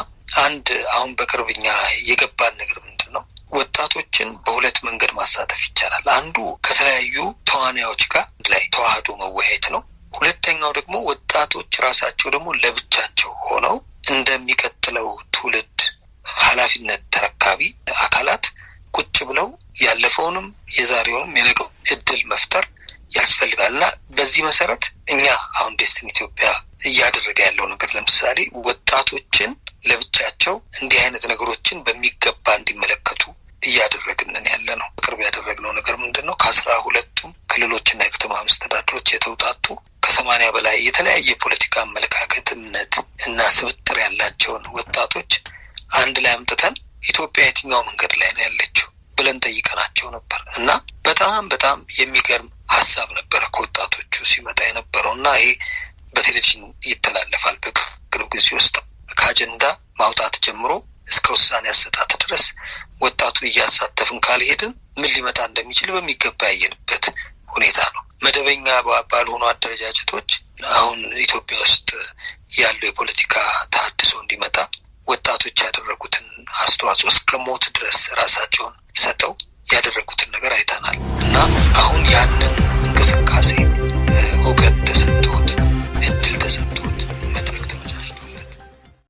አንድ አሁን በቅርብኛ የገባን ነገር ምንድነው? ወጣቶችን በሁለት መንገድ ማሳተፍ ይቻላል። አንዱ ከተለያዩ ተዋናዮች ጋር ላይ ተዋህዶ መወያየት ነው። ሁለተኛው ደግሞ ወጣቶች ራሳቸው ደግሞ ለብቻቸው ሆነው እንደሚቀጥለው ትውልድ ኃላፊነት ተረካቢ አካላት ቁጭ ብለው ያለፈውንም የዛሬውንም የነገው እድል መፍጠር ያስፈልጋልና በዚህ መሰረት እኛ አሁን ዴስቲኒ ኢትዮጵያ እያደረገ ያለው ነገር ለምሳሌ ወጣቶችን ለብቻቸው እንዲህ አይነት ነገሮችን በሚገባ እንዲመለከቱ እያደረግንን ያለ ነው። በቅርብ ያደረግነው ነገር ምንድነው? ከ12ቱም ክልሎችና የከተማ መስተዳድሮች የተውጣጡ ከ80 በላይ የተለያየ ፖለቲካ አመለካከት፣ እምነት እና ስብጥር ያላቸውን ወጣቶች አንድ ላይ አምጥተን ኢትዮጵያ የትኛው መንገድ ላይ ነው ያለችው ብለን ጠይቀናቸው ነበር እና በጣም የሚገርም ሀሳብ ነበረ ከወጣቶቹ ሲመጣ የነበረው እና ይሄ በቴሌቪዥን ይተላለፋል። በቅርብ ጊዜ ውስጥ ከአጀንዳ ማውጣት ጀምሮ እስከ ውሳኔ አሰጣጥ ድረስ ወጣቱን እያሳተፍን ካልሄድን ምን ሊመጣ እንደሚችል በሚገባ ያየንበት ሁኔታ ነው። መደበኛ ባልሆኑ አደረጃጀቶች አሁን ኢትዮጵያ ውስጥ ያለው የፖለቲካ ተሐድሶ እንዲመጣ ወጣቶች ያደረጉትን አስተዋጽኦ እስከ ሞት ድረስ ራሳቸውን ሰጠው ያደረጉትን ነገር አይተናል እና አሁን ያንን